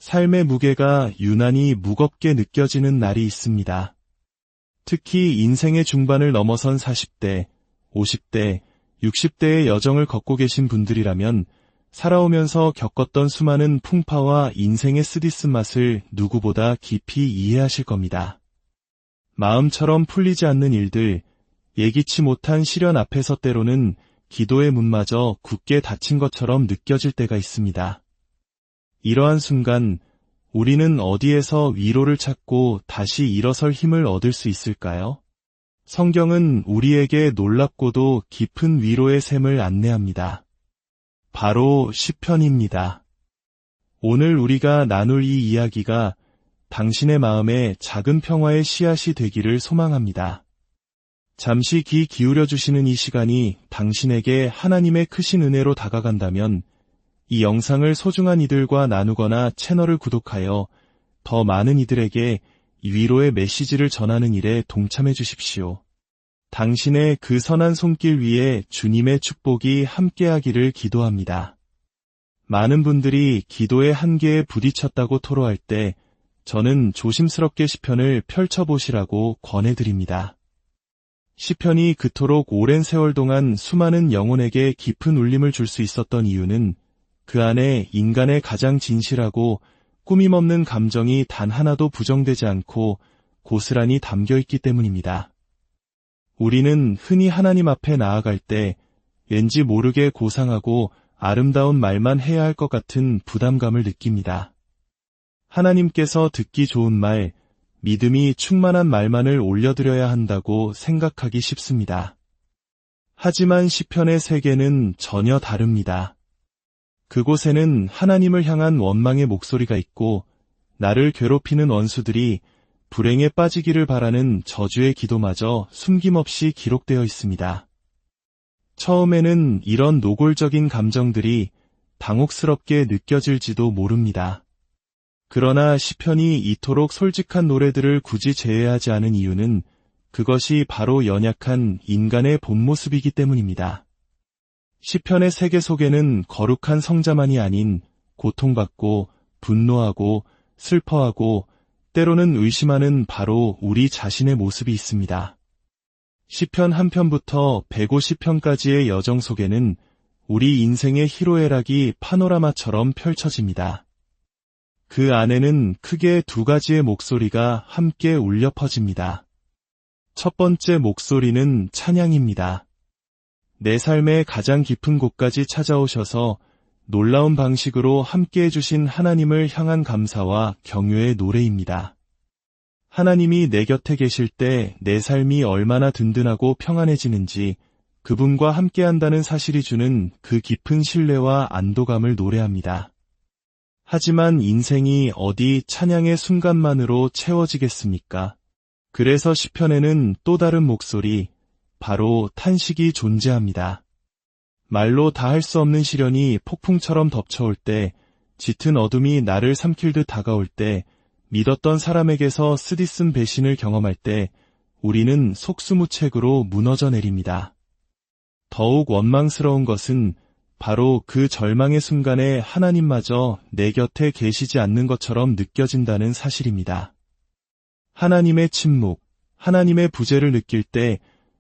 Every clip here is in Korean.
삶의 무게가 유난히 무겁게 느껴지는 날이 있습니다. 특히 인생의 중반을 넘어선 40대, 50대, 60대의 여정을 걷고 계신 분들이라면 살아오면서 겪었던 수많은 풍파와 인생의 쓰디쓴맛을 누구보다 깊이 이해하실 겁니다. 마음처럼 풀리지 않는 일들, 예기치 못한 시련 앞에서 때로는 기도의 문마저 굳게 닫힌 것처럼 느껴질 때가 있습니다. 이러한 순간 우리는 어디에서 위로를 찾고 다시 일어설 힘을 얻을 수 있을까요? 성경은 우리에게 놀랍고도 깊은 위로의 샘을 안내합니다. 바로 시편입니다. 오늘 우리가 나눌 이 이야기가 당신의 마음에 작은 평화의 씨앗이 되기를 소망합니다. 잠시 귀 기울여 주시는 이 시간이 당신에게 하나님의 크신 은혜로 다가간다면 이 영상을 소중한 이들과 나누거나 채널을 구독하여 더 많은 이들에게 위로의 메시지를 전하는 일에 동참해 주십시오. 당신의 그 선한 손길 위에 주님의 축복이 함께하기를 기도합니다. 많은 분들이 기도의 한계에 부딪혔다고 토로할 때 저는 조심스럽게 시편을 펼쳐보시라고 권해드립니다. 시편이 그토록 오랜 세월 동안 수많은 영혼에게 깊은 울림을 줄 수 있었던 이유는 그 안에 인간의 가장 진실하고 꾸밈없는 감정이 단 하나도 부정되지 않고 고스란히 담겨있기 때문입니다. 우리는 흔히 하나님 앞에 나아갈 때 왠지 모르게 고상하고 아름다운 말만 해야 할 것 같은 부담감을 느낍니다. 하나님께서 듣기 좋은 말, 믿음이 충만한 말만을 올려드려야 한다고 생각하기 쉽습니다. 하지만 시편의 세계는 전혀 다릅니다. 그곳에는 하나님을 향한 원망의 목소리가 있고 나를 괴롭히는 원수들이 불행에 빠지기를 바라는 저주의 기도마저 숨김없이 기록되어 있습니다. 처음에는 이런 노골적인 감정들이 당혹스럽게 느껴질지도 모릅니다. 그러나 시편이 이토록 솔직한 노래들을 굳이 제외하지 않은 이유는 그것이 바로 연약한 인간의 본 모습이기 때문입니다. 시편의 세계 속에는 거룩한 성자만이 아닌 고통받고 분노하고 슬퍼하고 때로는 의심하는 바로 우리 자신의 모습이 있습니다. 시편 한 편부터 150편까지의 여정 속에는 우리 인생의 희로애락이 파노라마처럼 펼쳐집니다. 그 안에는 크게 두 가지의 목소리가 함께 울려 퍼집니다. 첫 번째 목소리는 찬양입니다. 내 삶의 가장 깊은 곳까지 찾아오셔서 놀라운 방식으로 함께 해주신 하나님을 향한 감사와 경외의 노래입니다. 하나님이 내 곁에 계실 때 내 삶이 얼마나 든든하고 평안해지는지 그분과 함께한다는 사실이 주는 그 깊은 신뢰와 안도감을 노래합니다. 하지만 인생이 어디 찬양의 순간만으로 채워지겠습니까? 그래서 시편에는 또 다른 목소리, 바로 탄식이 존재합니다. 말로 다 할 수 없는 시련이 폭풍처럼 덮쳐올 때, 짙은 어둠이 나를 삼킬 듯 다가올 때, 믿었던 사람에게서 쓰디쓴 배신을 경험할 때, 우리는 속수무책으로 무너져 내립니다. 더욱 원망스러운 것은 바로 그 절망의 순간에 하나님마저 내 곁에 계시지 않는 것처럼 느껴진다는 사실입니다. 하나님의 침묵, 하나님의 부재를 느낄 때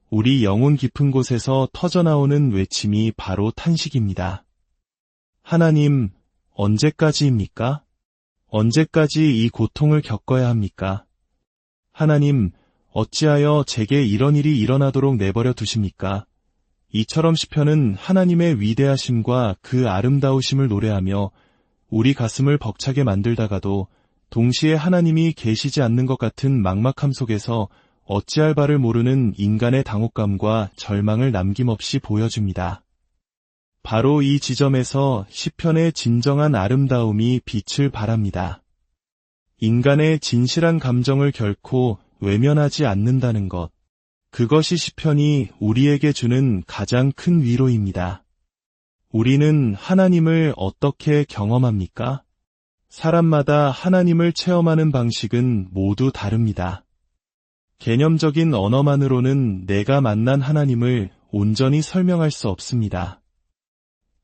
우리 영혼 깊은 곳에서 터져나오는 외침이 바로 탄식입니다. 하나님, 언제까지입니까? 언제까지 이 고통을 겪어야 합니까? 하나님, 어찌하여 제게 이런 일이 일어나도록 내버려 두십니까? 이처럼 시편은 하나님의 위대하심과 그 아름다우심을 노래하며 우리 가슴을 벅차게 만들다가도 동시에 하나님이 계시지 않는 것 같은 막막함 속에서 어찌할 바를 모르는 인간의 당혹감과 절망을 남김없이 보여줍니다. 바로 이 지점에서 시편의 진정한 아름다움이 빛을 발합니다. 인간의 진실한 감정을 결코 외면하지 않는다는 것. 그것이 시편이 우리에게 주는 가장 큰 위로입니다. 우리는 하나님을 어떻게 경험합니까? 사람마다 하나님을 체험하는 방식은 모두 다릅니다. 개념적인 언어만으로는 내가 만난 하나님을 온전히 설명할 수 없습니다.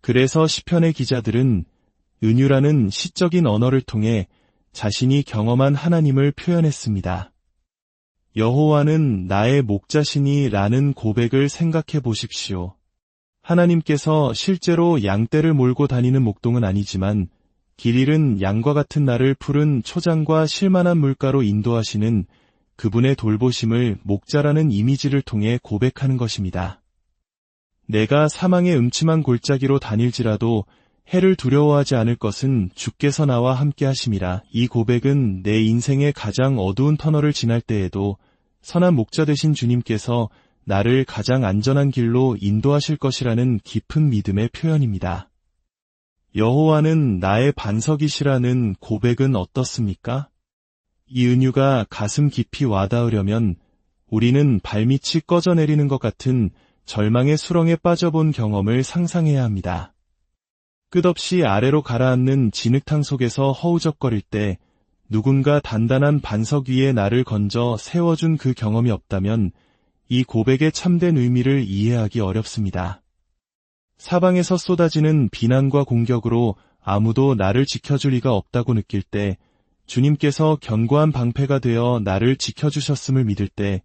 그래서 시편의 기자들은 은유라는 시적인 언어를 통해 자신이 경험한 하나님을 표현했습니다. 여호와는 나의 목자시니 라는 고백을 생각해 보십시오. 하나님께서 실제로 양떼를 몰고 다니는 목동은 아니지만 길 잃은 양과 같은 나를 푸른 초장과 실만한 물가로 인도하시는 그분의 돌보심을 목자라는 이미지를 통해 고백하는 것입니다. 내가 사망의 음침한 골짜기로 다닐지라도 해를 두려워하지 않을 것은 주께서 나와 함께 하심이라. 이 고백은 내 인생의 가장 어두운 터널을 지날 때에도 선한 목자 되신 주님께서 나를 가장 안전한 길로 인도하실 것이라는 깊은 믿음의 표현입니다. 여호와는 나의 반석이시라는 고백은 어떻습니까? 이 은유가 가슴 깊이 와닿으려면 우리는 발밑이 꺼져 내리는 것 같은 절망의 수렁에 빠져본 경험을 상상해야 합니다. 끝없이 아래로 가라앉는 진흙탕 속에서 허우적거릴 때 누군가 단단한 반석 위에 나를 건져 세워준 그 경험이 없다면 이 고백의 참된 의미를 이해하기 어렵습니다. 사방에서 쏟아지는 비난과 공격으로 아무도 나를 지켜줄 리가 없다고 느낄 때, 주님께서 견고한 방패가 되어 나를 지켜주셨음을 믿을 때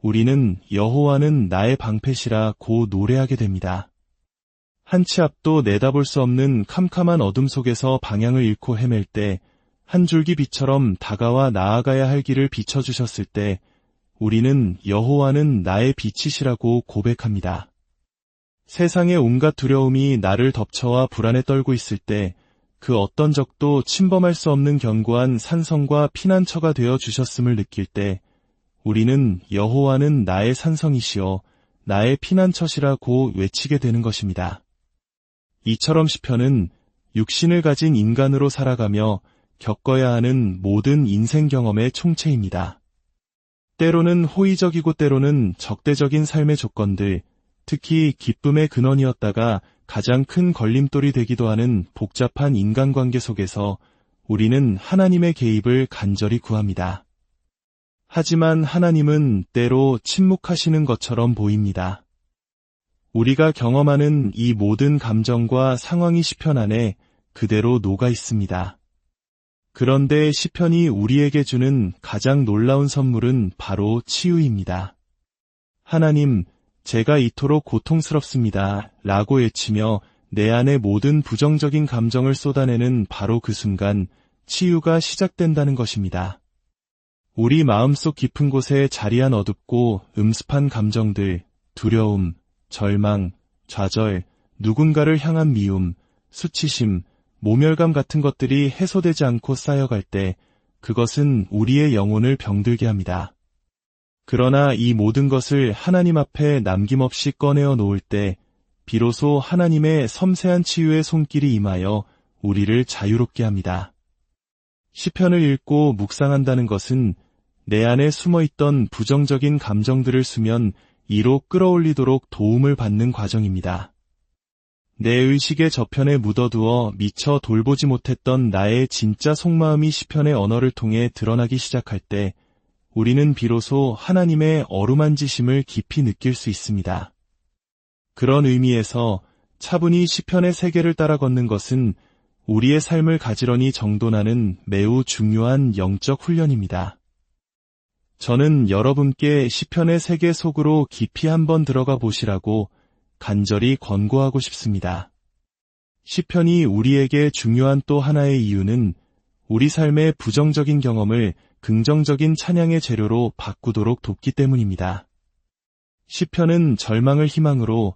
우리는 여호와는 나의 방패시라고 노래하게 됩니다. 한 치 앞도 내다볼 수 없는 캄캄한 어둠 속에서 방향을 잃고 헤맬 때 한 줄기 빛처럼 다가와 나아가야 할 길을 비춰주셨을 때 우리는 여호와는 나의 빛이시라고 고백합니다. 세상의 온갖 두려움이 나를 덮쳐와 불안에 떨고 있을 때 그 어떤 적도 침범할 수 없는 견고한 산성과 피난처가 되어 주셨음을 느낄 때 우리는 여호와는 나의 산성이시여 나의 피난처시라고 외치게 되는 것입니다. 이처럼 시편은 육신을 가진 인간으로 살아가며 겪어야 하는 모든 인생 경험의 총체입니다. 때로는 호의적이고 때로는 적대적인 삶의 조건들, 특히 기쁨의 근원이었다가 가장 큰 걸림돌이 되기도 하는 복잡한 인간관계 속에서 우리는 하나님의 개입을 간절히 구합니다. 하지만 하나님은 때로 침묵하시는 것처럼 보입니다. 우리가 경험하는 이 모든 감정과 상황이 시편 안에 그대로 녹아 있습니다. 그런데 시편이 우리에게 주는 가장 놀라운 선물은 바로 치유입니다. 하나님, 제가 이토록 고통스럽습니다. 라고 외치며 내 안의 모든 부정적인 감정을 쏟아내는 바로 그 순간 치유가 시작된다는 것입니다. 우리 마음속 깊은 곳에 자리한 어둡고 음습한 감정들, 두려움, 절망, 좌절, 누군가를 향한 미움, 수치심, 모멸감 같은 것들이 해소되지 않고 쌓여갈 때 그것은 우리의 영혼을 병들게 합니다. 그러나 이 모든 것을 하나님 앞에 남김없이 꺼내어 놓을 때 비로소 하나님의 섬세한 치유의 손길이 임하여 우리를 자유롭게 합니다. 시편을 읽고 묵상한다는 것은 내 안에 숨어있던 부정적인 감정들을 수면 이로 끌어올리도록 도움을 받는 과정입니다. 내 의식의 저편에 묻어두어 미처 돌보지 못했던 나의 진짜 속마음이 시편의 언어를 통해 드러나기 시작할 때 우리는 비로소 하나님의 어루만지심을 깊이 느낄 수 있습니다. 그런 의미에서 차분히 시편의 세계를 따라 걷는 것은 우리의 삶을 가지런히 정돈하는 매우 중요한 영적 훈련입니다. 저는 여러분께 시편의 세계 속으로 깊이 한번 들어가 보시라고 간절히 권고하고 싶습니다. 시편이 우리에게 중요한 또 하나의 이유는 우리 삶의 부정적인 경험을 긍정적인 찬양의 재료로 바꾸도록 돕기 때문입니다. 시편은 절망을 희망으로,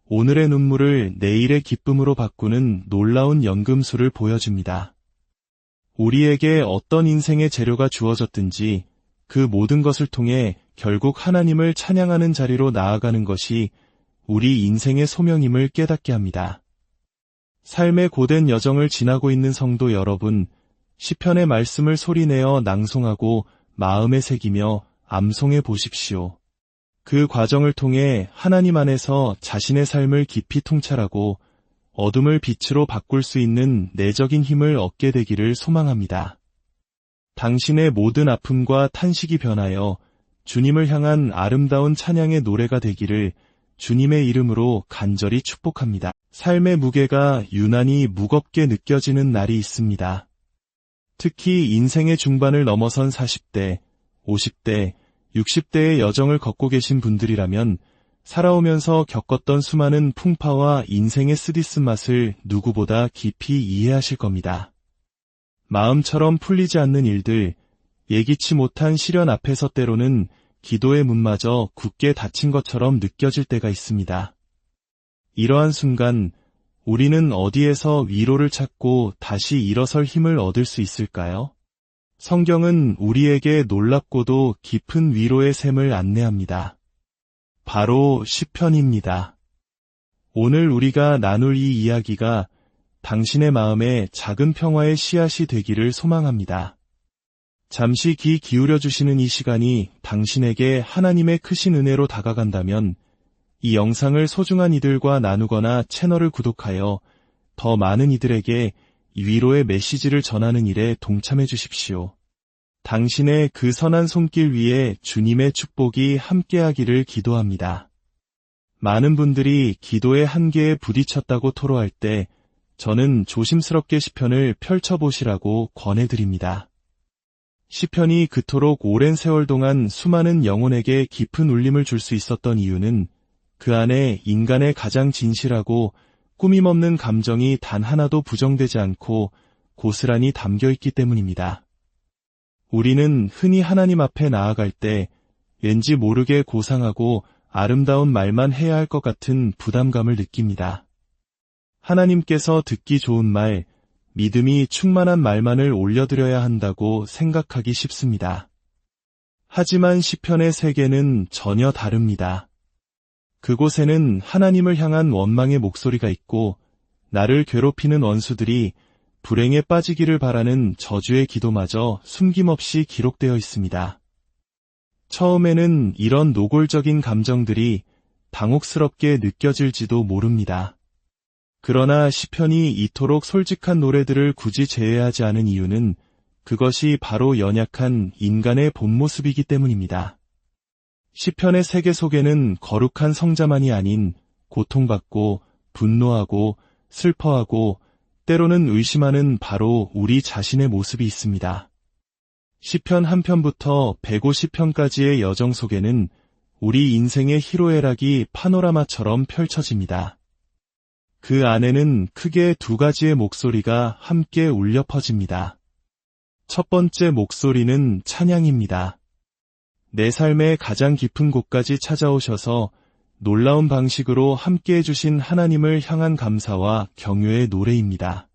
오늘의 눈물을 내일의 기쁨으로 바꾸는 놀라운 연금술을 보여줍니다. 우리에게 어떤 인생의 재료가 주어졌든지 그 모든 것을 통해 결국 하나님을 찬양하는 자리로 나아가는 것이 우리 인생의 소명임을 깨닫게 합니다. 삶의 고된 여정을 지나고 있는 성도 여러분, 시편의 말씀을 소리내어 낭송하고 마음에 새기며 암송해 보십시오. 그 과정을 통해 하나님 안에서 자신의 삶을 깊이 통찰하고 어둠을 빛으로 바꿀 수 있는 내적인 힘을 얻게 되기를 소망합니다. 당신의 모든 아픔과 탄식이 변하여 주님을 향한 아름다운 찬양의 노래가 되기를 주님의 이름으로 간절히 축복합니다. 삶의 무게가 유난히 무겁게 느껴지는 날이 있습니다. 특히 인생의 중반을 넘어선 40대, 50대, 60대의 여정을 걷고 계신 분들이라면 살아오면서 겪었던 수많은 풍파와 인생의 쓰디쓴 맛을 누구보다 깊이 이해하실 겁니다. 마음처럼 풀리지 않는 일들, 예기치 못한 시련 앞에서 때로는 기도의 문마저 굳게 닫힌 것처럼 느껴질 때가 있습니다. 이러한 순간 우리는 어디에서 위로를 찾고 다시 일어설 힘을 얻을 수 있을까요? 성경은 우리에게 놀랍고도 깊은 위로의 샘을 안내합니다. 바로 시편입니다. 오늘 우리가 나눌 이 이야기가 당신의 마음에 작은 평화의 씨앗이 되기를 소망합니다. 잠시 귀 기울여 주시는 이 시간이 당신에게 하나님의 크신 은혜로 다가간다면 이 영상을 소중한 이들과 나누거나 채널을 구독하여 더 많은 이들에게 위로의 메시지를 전하는 일에 동참해 주십시오. 당신의 그 선한 손길 위에 주님의 축복이 함께하기를 기도합니다. 많은 분들이 기도의 한계에 부딪혔다고 토로할 때 저는 조심스럽게 시편을 펼쳐보시라고 권해드립니다. 시편이 그토록 오랜 세월 동안 수많은 영혼에게 깊은 울림을 줄 수 있었던 이유는 그 안에 인간의 가장 진실하고 꾸밈없는 감정이 단 하나도 부정되지 않고 고스란히 담겨있기 때문입니다. 우리는 흔히 하나님 앞에 나아갈 때 왠지 모르게 고상하고 아름다운 말만 해야 할 것 같은 부담감을 느낍니다. 하나님께서 듣기 좋은 말, 믿음이 충만한 말만을 올려드려야 한다고 생각하기 쉽습니다. 하지만 시편의 세계는 전혀 다릅니다. 그곳에는 하나님을 향한 원망의 목소리가 있고 나를 괴롭히는 원수들이 불행에 빠지기를 바라는 저주의 기도마저 숨김없이 기록되어 있습니다. 처음에는 이런 노골적인 감정들이 당혹스럽게 느껴질지도 모릅니다. 그러나 시편이 이토록 솔직한 노래들을 굳이 제외하지 않은 이유는 그것이 바로 연약한 인간의 본 모습이기 때문입니다. 시편의 세계 속에는 거룩한 성자만이 아닌 고통받고 분노하고 슬퍼하고 때로는 의심하는 바로 우리 자신의 모습이 있습니다. 시편 한 편부터 150편까지의 여정 속에는 우리 인생의 희로애락이 파노라마처럼 펼쳐집니다. 그 안에는 크게 두 가지의 목소리가 함께 울려 퍼집니다. 첫 번째 목소리는 찬양입니다. 내 삶의 가장 깊은 곳까지 찾아오셔서 놀라운 방식으로 함께해 주신 하나님을 향한 감사와 경외의 노래입니다.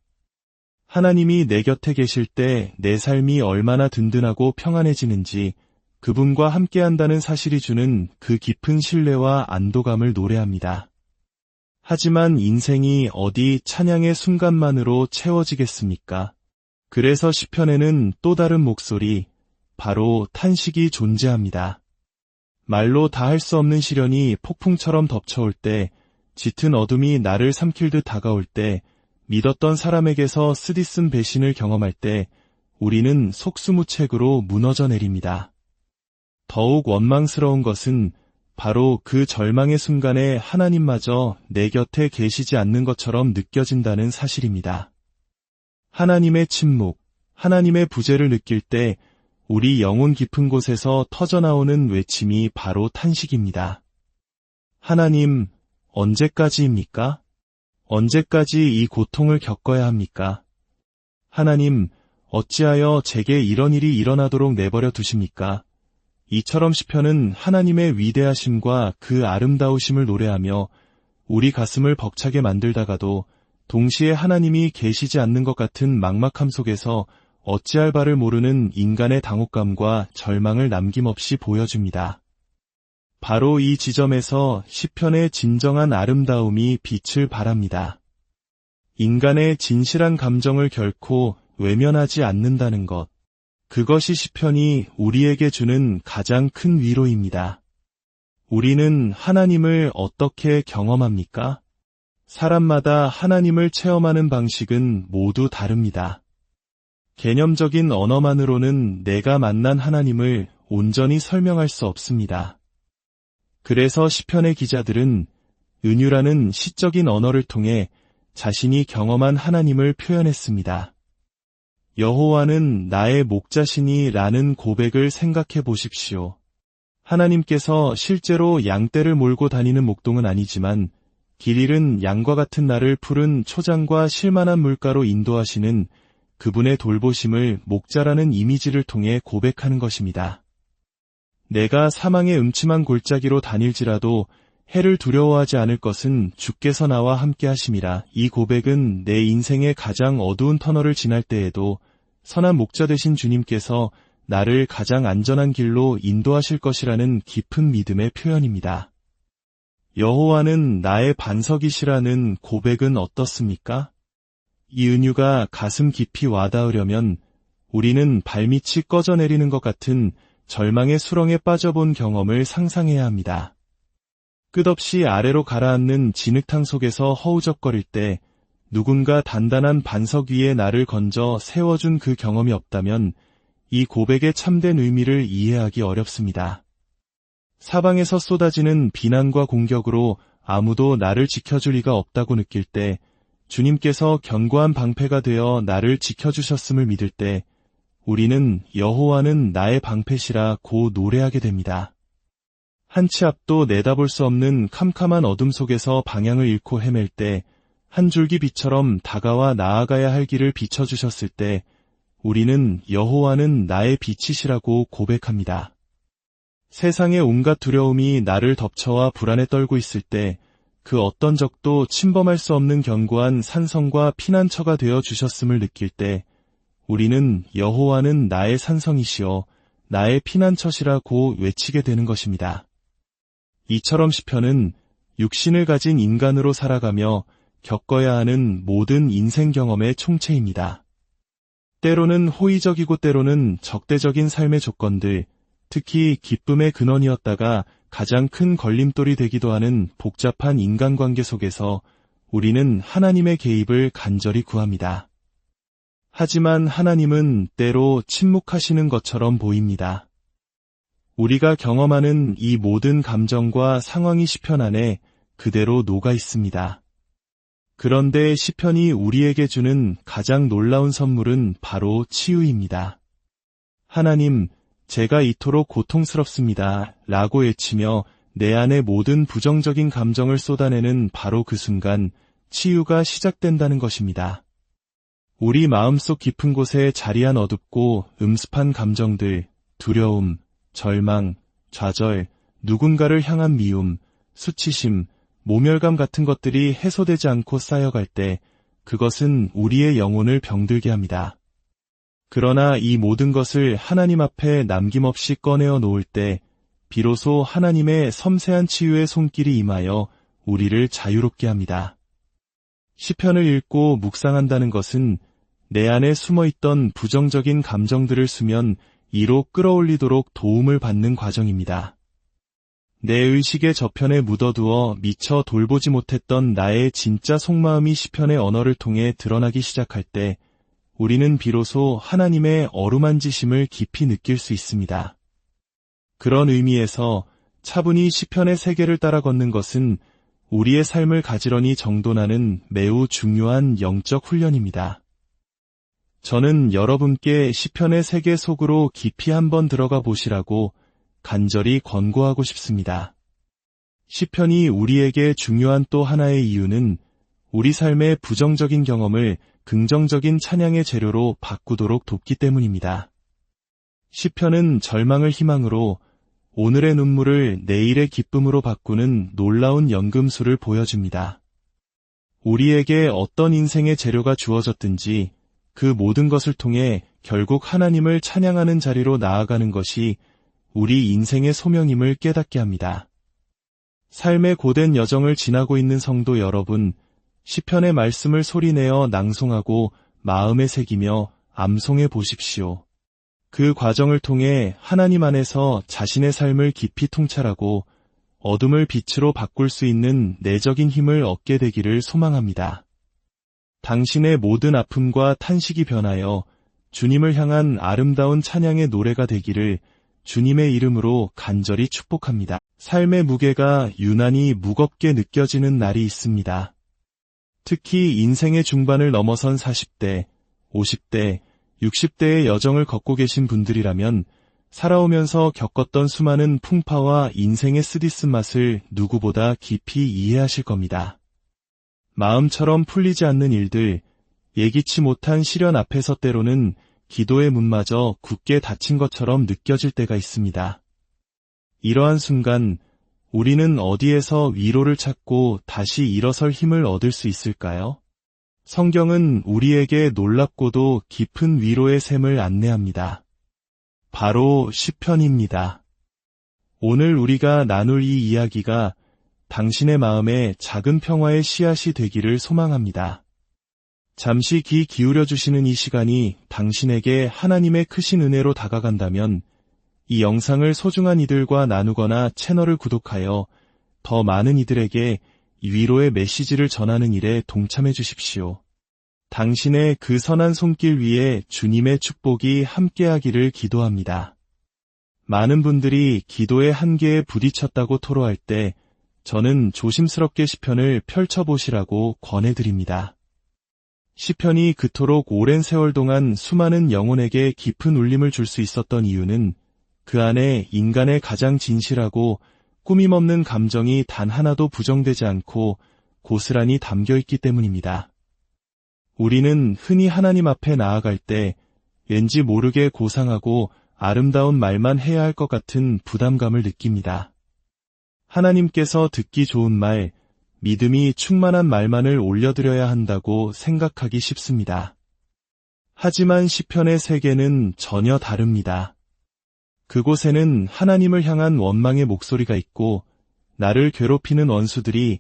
하나님이 내 곁에 계실 때 내 삶이 얼마나 든든하고 평안해지는지 그분과 함께한다는 사실이 주는 그 깊은 신뢰와 안도감을 노래합니다. 하지만 인생이 어디 찬양의 순간만으로 채워지겠습니까? 그래서 시편에는 또 다른 목소리, 바로 탄식이 존재합니다. 말로 다 할 수 없는 시련이 폭풍처럼 덮쳐올 때, 짙은 어둠이 나를 삼킬 듯 다가올 때, 믿었던 사람에게서 쓰디쓴 배신을 경험할 때, 우리는 속수무책으로 무너져 내립니다. 더욱 원망스러운 것은 바로 그 절망의 순간에 하나님마저 내 곁에 계시지 않는 것처럼 느껴진다는 사실입니다. 하나님의 침묵, 하나님의 부재를 느낄 때 우리 영혼 깊은 곳에서 터져나오는 외침이 바로 탄식입니다. 하나님, 언제까지입니까? 언제까지 이 고통을 겪어야 합니까? 하나님, 어찌하여 제게 이런 일이 일어나도록 내버려 두십니까? 이처럼 시편은 하나님의 위대하심과 그 아름다우심을 노래하며 우리 가슴을 벅차게 만들다가도 동시에 하나님이 계시지 않는 것 같은 막막함 속에서 어찌할 바를 모르는 인간의 당혹감과 절망을 남김없이 보여줍니다. 바로 이 지점에서 시편의 진정한 아름다움이 빛을 발합니다. 인간의 진실한 감정을 결코 외면하지 않는다는 것. 그것이 시편이 우리에게 주는 가장 큰 위로입니다. 우리는 하나님을 어떻게 경험합니까? 사람마다 하나님을 체험하는 방식은 모두 다릅니다. 개념적인 언어만으로는 내가 만난 하나님을 온전히 설명할 수 없습니다. 그래서 시편의 기자들은 은유라는 시적인 언어를 통해 자신이 경험한 하나님을 표현했습니다. 여호와는 나의 목자시니 라는 고백을 생각해 보십시오. 하나님께서 실제로 양떼를 몰고 다니는 목동은 아니지만 길 잃은 양과 같은 나를 푸른 초장과 실만한 물가로 인도하시는 그분의 돌보심을 목자라는 이미지를 통해 고백하는 것입니다. 내가 사망의 음침한 골짜기로 다닐지라도 해를 두려워하지 않을 것은 주께서 나와 함께 하심이라. 이 고백은 내 인생의 가장 어두운 터널을 지날 때에도 선한 목자 되신 주님께서 나를 가장 안전한 길로 인도하실 것이라는 깊은 믿음의 표현입니다. 여호와는 나의 반석이시라는 고백은 어떻습니까? 이 은유가 가슴 깊이 와닿으려면 우리는 발밑이 꺼져 내리는 것 같은 절망의 수렁에 빠져본 경험을 상상해야 합니다. 끝없이 아래로 가라앉는 진흙탕 속에서 허우적거릴 때 누군가 단단한 반석 위에 나를 건져 세워준 그 경험이 없다면 이 고백의 참된 의미를 이해하기 어렵습니다. 사방에서 쏟아지는 비난과 공격으로 아무도 나를 지켜줄 리가 없다고 느낄 때, 주님께서 견고한 방패가 되어 나를 지켜주셨음을 믿을 때 우리는 여호와는 나의 방패시라고 노래하게 됩니다. 한 치 앞도 내다볼 수 없는 캄캄한 어둠 속에서 방향을 잃고 헤맬 때 한 줄기 빛처럼 다가와 나아가야 할 길을 비춰주셨을 때 우리는 여호와는 나의 빛이시라고 고백합니다. 세상의 온갖 두려움이 나를 덮쳐와 불안에 떨고 있을 때 그 어떤 적도 침범할 수 없는 견고한 산성과 피난처가 되어 주셨음을 느낄 때 우리는 여호와는 나의 산성이시여 나의 피난처시라고 외치게 되는 것입니다. 이처럼 시편은 육신을 가진 인간으로 살아가며 겪어야 하는 모든 인생 경험의 총체입니다. 때로는 호의적이고 때로는 적대적인 삶의 조건들, 특히 기쁨의 근원이었다가 가장 큰 걸림돌이 되기도 하는 복잡한 인간관계 속에서 우리는 하나님의 개입을 간절히 구합니다. 하지만 하나님은 때로 침묵하시는 것처럼 보입니다. 우리가 경험하는 이 모든 감정과 상황이 시편 안에 그대로 녹아 있습니다. 그런데 시편이 우리에게 주는 가장 놀라운 선물은 바로 치유입니다. 하나님, 제가 이토록 고통스럽습니다. 라고 외치며 내 안의 모든 부정적인 감정을 쏟아내는 바로 그 순간 치유가 시작된다는 것입니다. 우리 마음속 깊은 곳에 자리한 어둡고 음습한 감정들, 두려움, 절망, 좌절, 누군가를 향한 미움, 수치심, 모멸감 같은 것들이 해소되지 않고 쌓여갈 때 그것은 우리의 영혼을 병들게 합니다. 그러나 이 모든 것을 하나님 앞에 남김없이 꺼내어 놓을 때 비로소 하나님의 섬세한 치유의 손길이 임하여 우리를 자유롭게 합니다. 시편을 읽고 묵상한다는 것은 내 안에 숨어있던 부정적인 감정들을 수면 이로 끌어올리도록 도움을 받는 과정입니다. 내 의식의 저편에 묻어두어 미처 돌보지 못했던 나의 진짜 속마음이 시편의 언어를 통해 드러나기 시작할 때 우리는 비로소 하나님의 어루만지심을 깊이 느낄 수 있습니다. 그런 의미에서 차분히 시편의 세계를 따라 걷는 것은 우리의 삶을 가지런히 정돈하는 매우 중요한 영적 훈련입니다. 저는 여러분께 시편의 세계 속으로 깊이 한번 들어가 보시라고 간절히 권고하고 싶습니다. 시편이 우리에게 중요한 또 하나의 이유는 우리 삶의 부정적인 경험을 긍정적인 찬양의 재료로 바꾸도록 돕기 때문입니다. 시편은 절망을 희망으로, 오늘의 눈물을 내일의 기쁨으로 바꾸는 놀라운 연금술을 보여줍니다. 우리에게 어떤 인생의 재료가 주어졌든지 그 모든 것을 통해 결국 하나님을 찬양하는 자리로 나아가는 것이 우리 인생의 소명임을 깨닫게 합니다. 삶의 고된 여정을 지나고 있는 성도 여러분, 시편의 말씀을 소리내어 낭송하고 마음에 새기며 암송해 보십시오. 그 과정을 통해 하나님 안에서 자신의 삶을 깊이 통찰하고 어둠을 빛으로 바꿀 수 있는 내적인 힘을 얻게 되기를 소망합니다. 당신의 모든 아픔과 탄식이 변하여 주님을 향한 아름다운 찬양의 노래가 되기를 주님의 이름으로 간절히 축복합니다. 삶의 무게가 유난히 무겁게 느껴지는 날이 있습니다. 특히 인생의 중반을 넘어선 40대, 50대, 60대의 여정을 걷고 계신 분들이라면 살아오면서 겪었던 수많은 풍파와 인생의 쓰디쓴 맛을 누구보다 깊이 이해하실 겁니다. 마음처럼 풀리지 않는 일들, 예기치 못한 시련 앞에서 때로는 기도의 문마저 굳게 닫힌 것처럼 느껴질 때가 있습니다. 이러한 순간 우리는 어디에서 위로를 찾고 다시 일어설 힘을 얻을 수 있을까요? 성경은 우리에게 놀랍고도 깊은 위로의 샘을 안내합니다. 바로 시편입니다. 오늘 우리가 나눌 이 이야기가 당신의 마음에 작은 평화의 씨앗이 되기를 소망합니다. 잠시 귀 기울여 주시는 이 시간이 당신에게 하나님의 크신 은혜로 다가간다면 이 영상을 소중한 이들과 나누거나 채널을 구독하여 더 많은 이들에게 위로의 메시지를 전하는 일에 동참해 주십시오. 당신의 그 선한 손길 위에 주님의 축복이 함께하기를 기도합니다. 많은 분들이 기도의 한계에 부딪혔다고 토로할 때 저는 조심스럽게 시편을 펼쳐보시라고 권해드립니다. 시편이 그토록 오랜 세월 동안 수많은 영혼에게 깊은 울림을 줄 수 있었던 이유는 그 안에 인간의 가장 진실하고 꾸밈없는 감정이 단 하나도 부정되지 않고 고스란히 담겨있기 때문입니다. 우리는 흔히 하나님 앞에 나아갈 때 왠지 모르게 고상하고 아름다운 말만 해야 할 것 같은 부담감을 느낍니다. 하나님께서 듣기 좋은 말, 믿음이 충만한 말만을 올려드려야 한다고 생각하기 쉽습니다. 하지만 시편의 세계는 전혀 다릅니다. 그곳에는 하나님을 향한 원망의 목소리가 있고 나를 괴롭히는 원수들이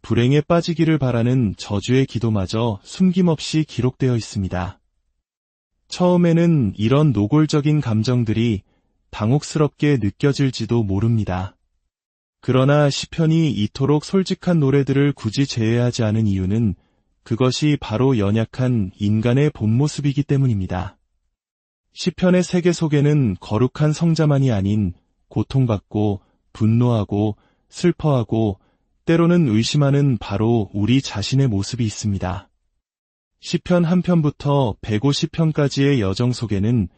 불행에 빠지기를 바라는 저주의 기도마저 숨김없이 기록되어 있습니다. 처음에는 이런 노골적인 감정들이 당혹스럽게 느껴질지도 모릅니다. 그러나 시편이 이토록 솔직한 노래들을 굳이 제외하지 않은 이유는 그것이 바로 연약한 인간의 본 모습이기 때문입니다. 시편의 세계 속에는 거룩한 성자만이 아닌 고통받고 분노하고 슬퍼하고 때로는 의심하는 바로 우리 자신의 모습이 있습니다. 시편 한 편부터 150편까지의 여정 속에는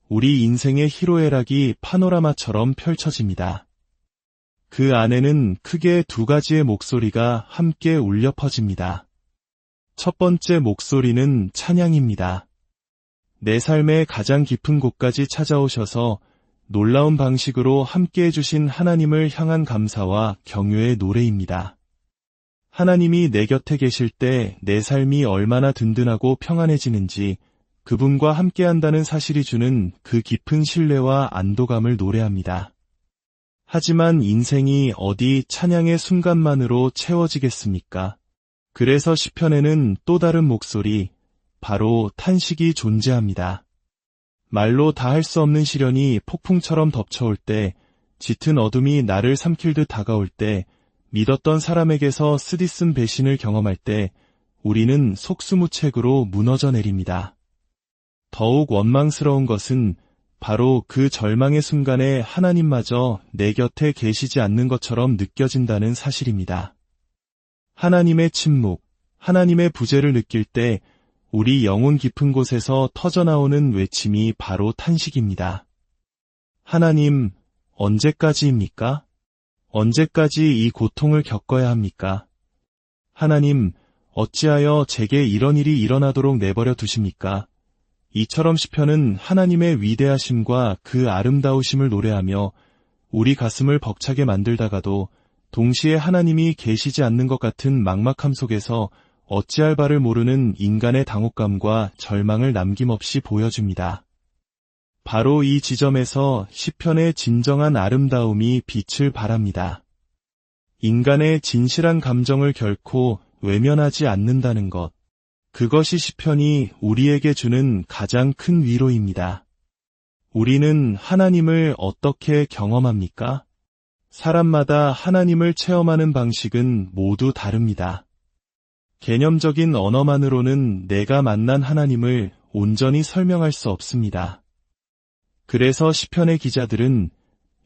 우리 인생의 희로애락이 파노라마처럼 펼쳐집니다. 그 안에는 크게 두 가지의 목소리가 함께 울려 퍼집니다. 첫 번째 목소리는 찬양입니다. 내 삶의 가장 깊은 곳까지 찾아오셔서 놀라운 방식으로 함께해 주신 하나님을 향한 감사와 경외의 노래입니다. 하나님이 내 곁에 계실 때 내 삶이 얼마나 든든하고 평안해지는지 그분과 함께한다는 사실이 주는 그 깊은 신뢰와 안도감을 노래합니다. 하지만 인생이 어디 찬양의 순간만으로 채워지겠습니까? 그래서 시편에는 또 다른 목소리, 바로 탄식이 존재합니다. 말로 다 할 수 없는 시련이 폭풍처럼 덮쳐올 때, 짙은 어둠이 나를 삼킬 듯 다가올 때, 믿었던 사람에게서 쓰디쓴 배신을 경험할 때, 우리는 속수무책으로 무너져 내립니다. 더욱 원망스러운 것은 바로 그 절망의 순간에 하나님마저 내 곁에 계시지 않는 것처럼 느껴진다는 사실입니다. 하나님의 침묵, 하나님의 부재를 느낄 때 우리 영혼 깊은 곳에서 터져나오는 외침이 바로 탄식입니다. 하나님, 언제까지입니까? 언제까지 이 고통을 겪어야 합니까? 하나님, 어찌하여 제게 이런 일이 일어나도록 내버려 두십니까? 이처럼 시편은 하나님의 위대하심과 그 아름다우심을 노래하며 우리 가슴을 벅차게 만들다가도 동시에 하나님이 계시지 않는 것 같은 막막함 속에서 어찌할 바를 모르는 인간의 당혹감과 절망을 남김없이 보여줍니다. 바로 이 지점에서 시편의 진정한 아름다움이 빛을 발합니다. 인간의 진실한 감정을 결코 외면하지 않는다는 것. 그것이 시편이 우리에게 주는 가장 큰 위로입니다. 우리는 하나님을 어떻게 경험합니까? 사람마다 하나님을 체험하는 방식은 모두 다릅니다. 개념적인 언어만으로는 내가 만난 하나님을 온전히 설명할 수 없습니다. 그래서 시편의 기자들은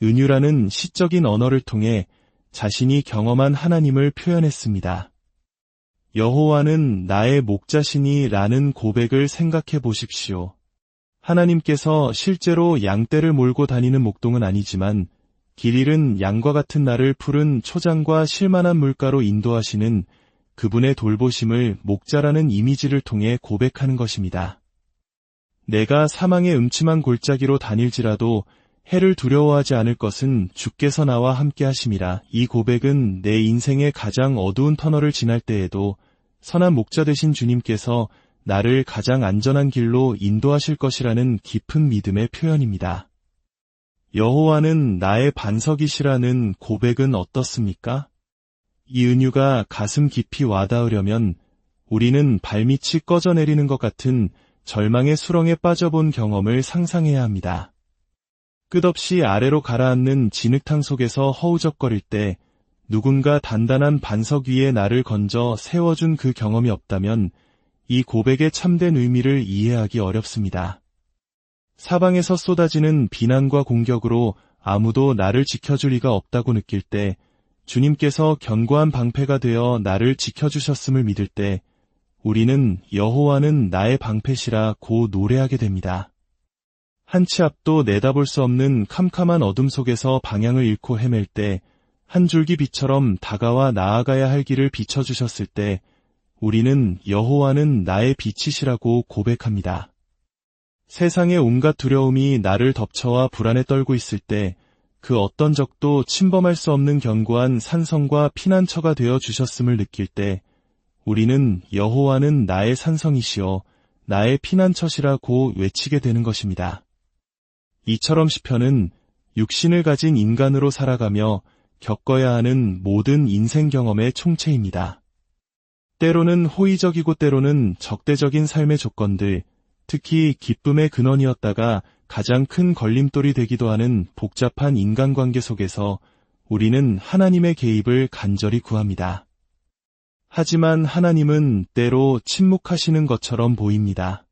은유라는 시적인 언어를 통해 자신이 경험한 하나님을 표현했습니다. 여호와는 나의 목자시니 라는 고백을 생각해 보십시오. 하나님께서 실제로 양떼를 몰고 다니는 목동은 아니지만 길 잃은 양과 같은 나를 푸른 초장과 실만한 물가로 인도하시는 그분의 돌보심을 목자라는 이미지를 통해 고백하는 것입니다. 내가 사망의 음침한 골짜기로 다닐지라도 해를 두려워하지 않을 것은 주께서 나와 함께 하심이라. 이 고백은 내 인생의 가장 어두운 터널을 지날 때에도 선한 목자 되신 주님께서 나를 가장 안전한 길로 인도하실 것이라는 깊은 믿음의 표현입니다. 여호와는 나의 반석이시라는 고백은 어떻습니까? 이 은유가 가슴 깊이 와닿으려면 우리는 발밑이 꺼져내리는 것 같은 절망의 수렁에 빠져본 경험을 상상해야 합니다. 끝없이 아래로 가라앉는 진흙탕 속에서 허우적거릴 때 누군가 단단한 반석 위에 나를 건져 세워준 그 경험이 없다면 이 고백의 참된 의미를 이해하기 어렵습니다. 사방에서 쏟아지는 비난과 공격으로 아무도 나를 지켜줄 리가 없다고 느낄 때, 주님께서 견고한 방패가 되어 나를 지켜주셨음을 믿을 때 우리는 여호와는 나의 방패시라 고 노래하게 됩니다. 한 치 앞도 내다볼 수 없는 캄캄한 어둠 속에서 방향을 잃고 헤맬 때 한 줄기 빛처럼 다가와 나아가야 할 길을 비춰주셨을 때 우리는 여호와는 나의 빛이시라고 고백합니다. 세상의 온갖 두려움이 나를 덮쳐와 불안에 떨고 있을 때 그 어떤 적도 침범할 수 없는 견고한 산성과 피난처가 되어 주셨음을 느낄 때 우리는 여호와는 나의 산성이시여 나의 피난처시라고 외치게 되는 것입니다. 이처럼 시편은 육신을 가진 인간으로 살아가며 겪어야 하는 모든 인생 경험의 총체입니다. 때로는 호의적이고 때로는 적대적인 삶의 조건들, 특히 기쁨의 근원이었다가 가장 큰 걸림돌이 되기도 하는 복잡한 인간관계 속에서 우리는 하나님의 개입을 간절히 구합니다. 하지만 하나님은 때로 침묵하시는 것처럼 보입니다.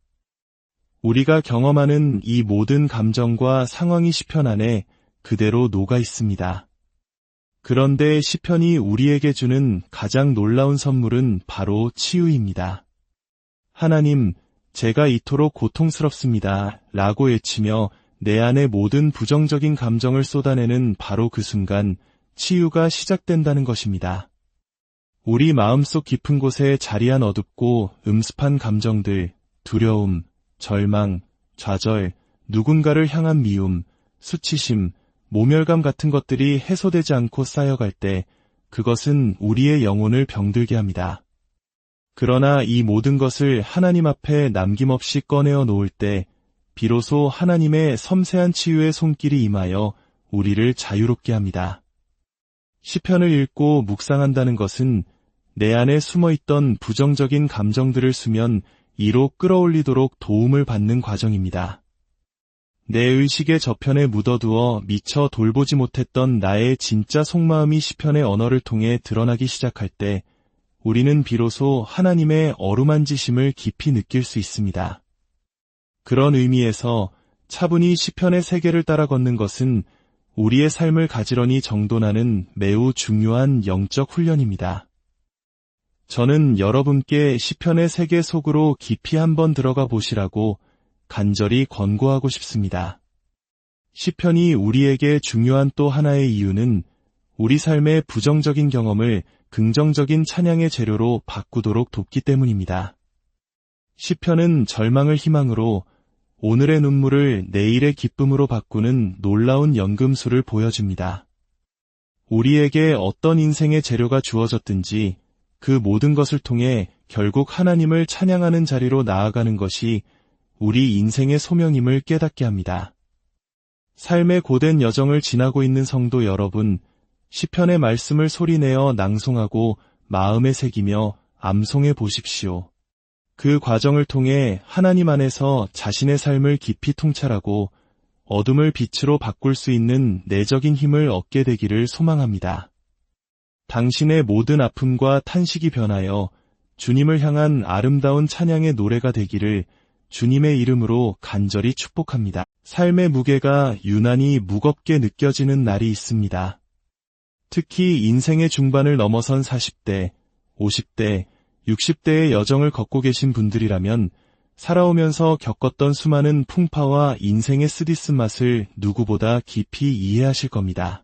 우리가 경험하는 이 모든 감정과 상황이 시편 안에 그대로 녹아 있습니다. 그런데 시편이 우리에게 주는 가장 놀라운 선물은 바로 치유입니다. 하나님, 제가 이토록 고통스럽습니다. 라고 외치며 내 안의 모든 부정적인 감정을 쏟아내는 바로 그 순간 치유가 시작된다는 것입니다. 우리 마음속 깊은 곳에 자리한 어둡고 음습한 감정들, 두려움, 절망, 좌절, 누군가를 향한 미움, 수치심, 모멸감 같은 것들이 해소되지 않고 쌓여갈 때 그것은 우리의 영혼을 병들게 합니다. 그러나 이 모든 것을 하나님 앞에 남김없이 꺼내어 놓을 때 비로소 하나님의 섬세한 치유의 손길이 임하여 우리를 자유롭게 합니다. 시편을 읽고 묵상한다는 것은 내 안에 숨어있던 부정적인 감정들을 수면 이로 끌어올리도록 도움을 받는 과정입니다. 내 의식의 저편에 묻어두어 미처 돌보지 못했던 나의 진짜 속마음이 시편의 언어를 통해 드러나기 시작할 때 우리는 비로소 하나님의 어루만지심을 깊이 느낄 수 있습니다. 그런 의미에서 차분히 시편의 세계를 따라 걷는 것은 우리의 삶을 가지런히 정돈하는 매우 중요한 영적 훈련입니다. 저는 여러분께 시편의 세계 속으로 깊이 한번 들어가 보시라고 간절히 권고하고 싶습니다. 시편이 우리에게 중요한 또 하나의 이유는 우리 삶의 부정적인 경험을 긍정적인 찬양의 재료로 바꾸도록 돕기 때문입니다. 시편은 절망을 희망으로, 오늘의 눈물을 내일의 기쁨으로 바꾸는 놀라운 연금술을 보여줍니다. 우리에게 어떤 인생의 재료가 주어졌든지 그 모든 것을 통해 결국 하나님을 찬양하는 자리로 나아가는 것이 우리 인생의 소명임을 깨닫게 합니다. 삶의 고된 여정을 지나고 있는 성도 여러분, 시편의 말씀을 소리내어 낭송하고 마음에 새기며 암송해 보십시오. 그 과정을 통해 하나님 안에서 자신의 삶을 깊이 통찰하고 어둠을 빛으로 바꿀 수 있는 내적인 힘을 얻게 되기를 소망합니다. 당신의 모든 아픔과 탄식이 변하여 주님을 향한 아름다운 찬양의 노래가 되기를 주님의 이름으로 간절히 축복합니다. 삶의 무게가 유난히 무겁게 느껴지는 날이 있습니다. 특히 인생의 중반을 넘어선 40대, 50대, 60대의 여정을 걷고 계신 분들이라면 살아오면서 겪었던 수많은 풍파와 인생의 쓰디쓴 맛을 누구보다 깊이 이해하실 겁니다.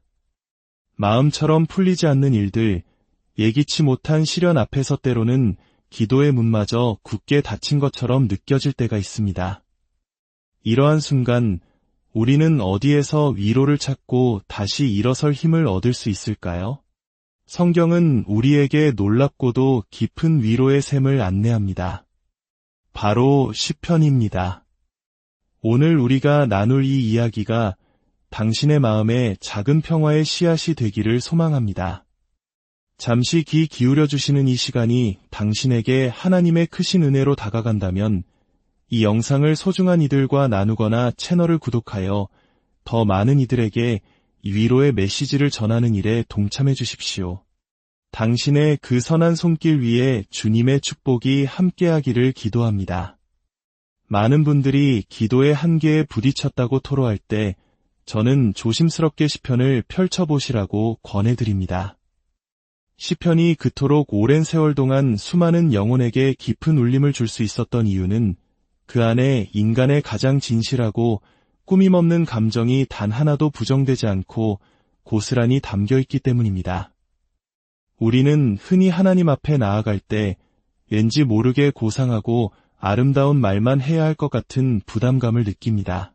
마음처럼 풀리지 않는 일들, 예기치 못한 시련 앞에서 때로는 기도의 문마저 굳게 닫힌 것처럼 느껴질 때가 있습니다. 이러한 순간 우리는 어디에서 위로를 찾고 다시 일어설 힘을 얻을 수 있을까요? 성경은 우리에게 놀랍고도 깊은 위로의 샘을 안내합니다. 바로 시편입니다. 오늘 우리가 나눌 이 이야기가 당신의 마음에 작은 평화의 씨앗이 되기를 소망합니다. 잠시 귀 기울여 주시는 이 시간이 당신에게 하나님의 크신 은혜로 다가간다면 이 영상을 소중한 이들과 나누거나 채널을 구독하여 더 많은 이들에게 위로의 메시지를 전하는 일에 동참해 주십시오. 당신의 그 선한 손길 위에 주님의 축복이 함께하기를 기도합니다. 많은 분들이 기도의 한계에 부딪혔다고 토로할 때 저는 조심스럽게 시편을 펼쳐보시라고 권해드립니다. 시편이 그토록 오랜 세월 동안 수많은 영혼에게 깊은 울림을 줄 수 있었던 이유는 그 안에 인간의 가장 진실하고 꾸밈없는 감정이 단 하나도 부정되지 않고 고스란히 담겨 있기 때문입니다. 우리는 흔히 하나님 앞에 나아갈 때 왠지 모르게 고상하고 아름다운 말만 해야 할 것 같은 부담감을 느낍니다.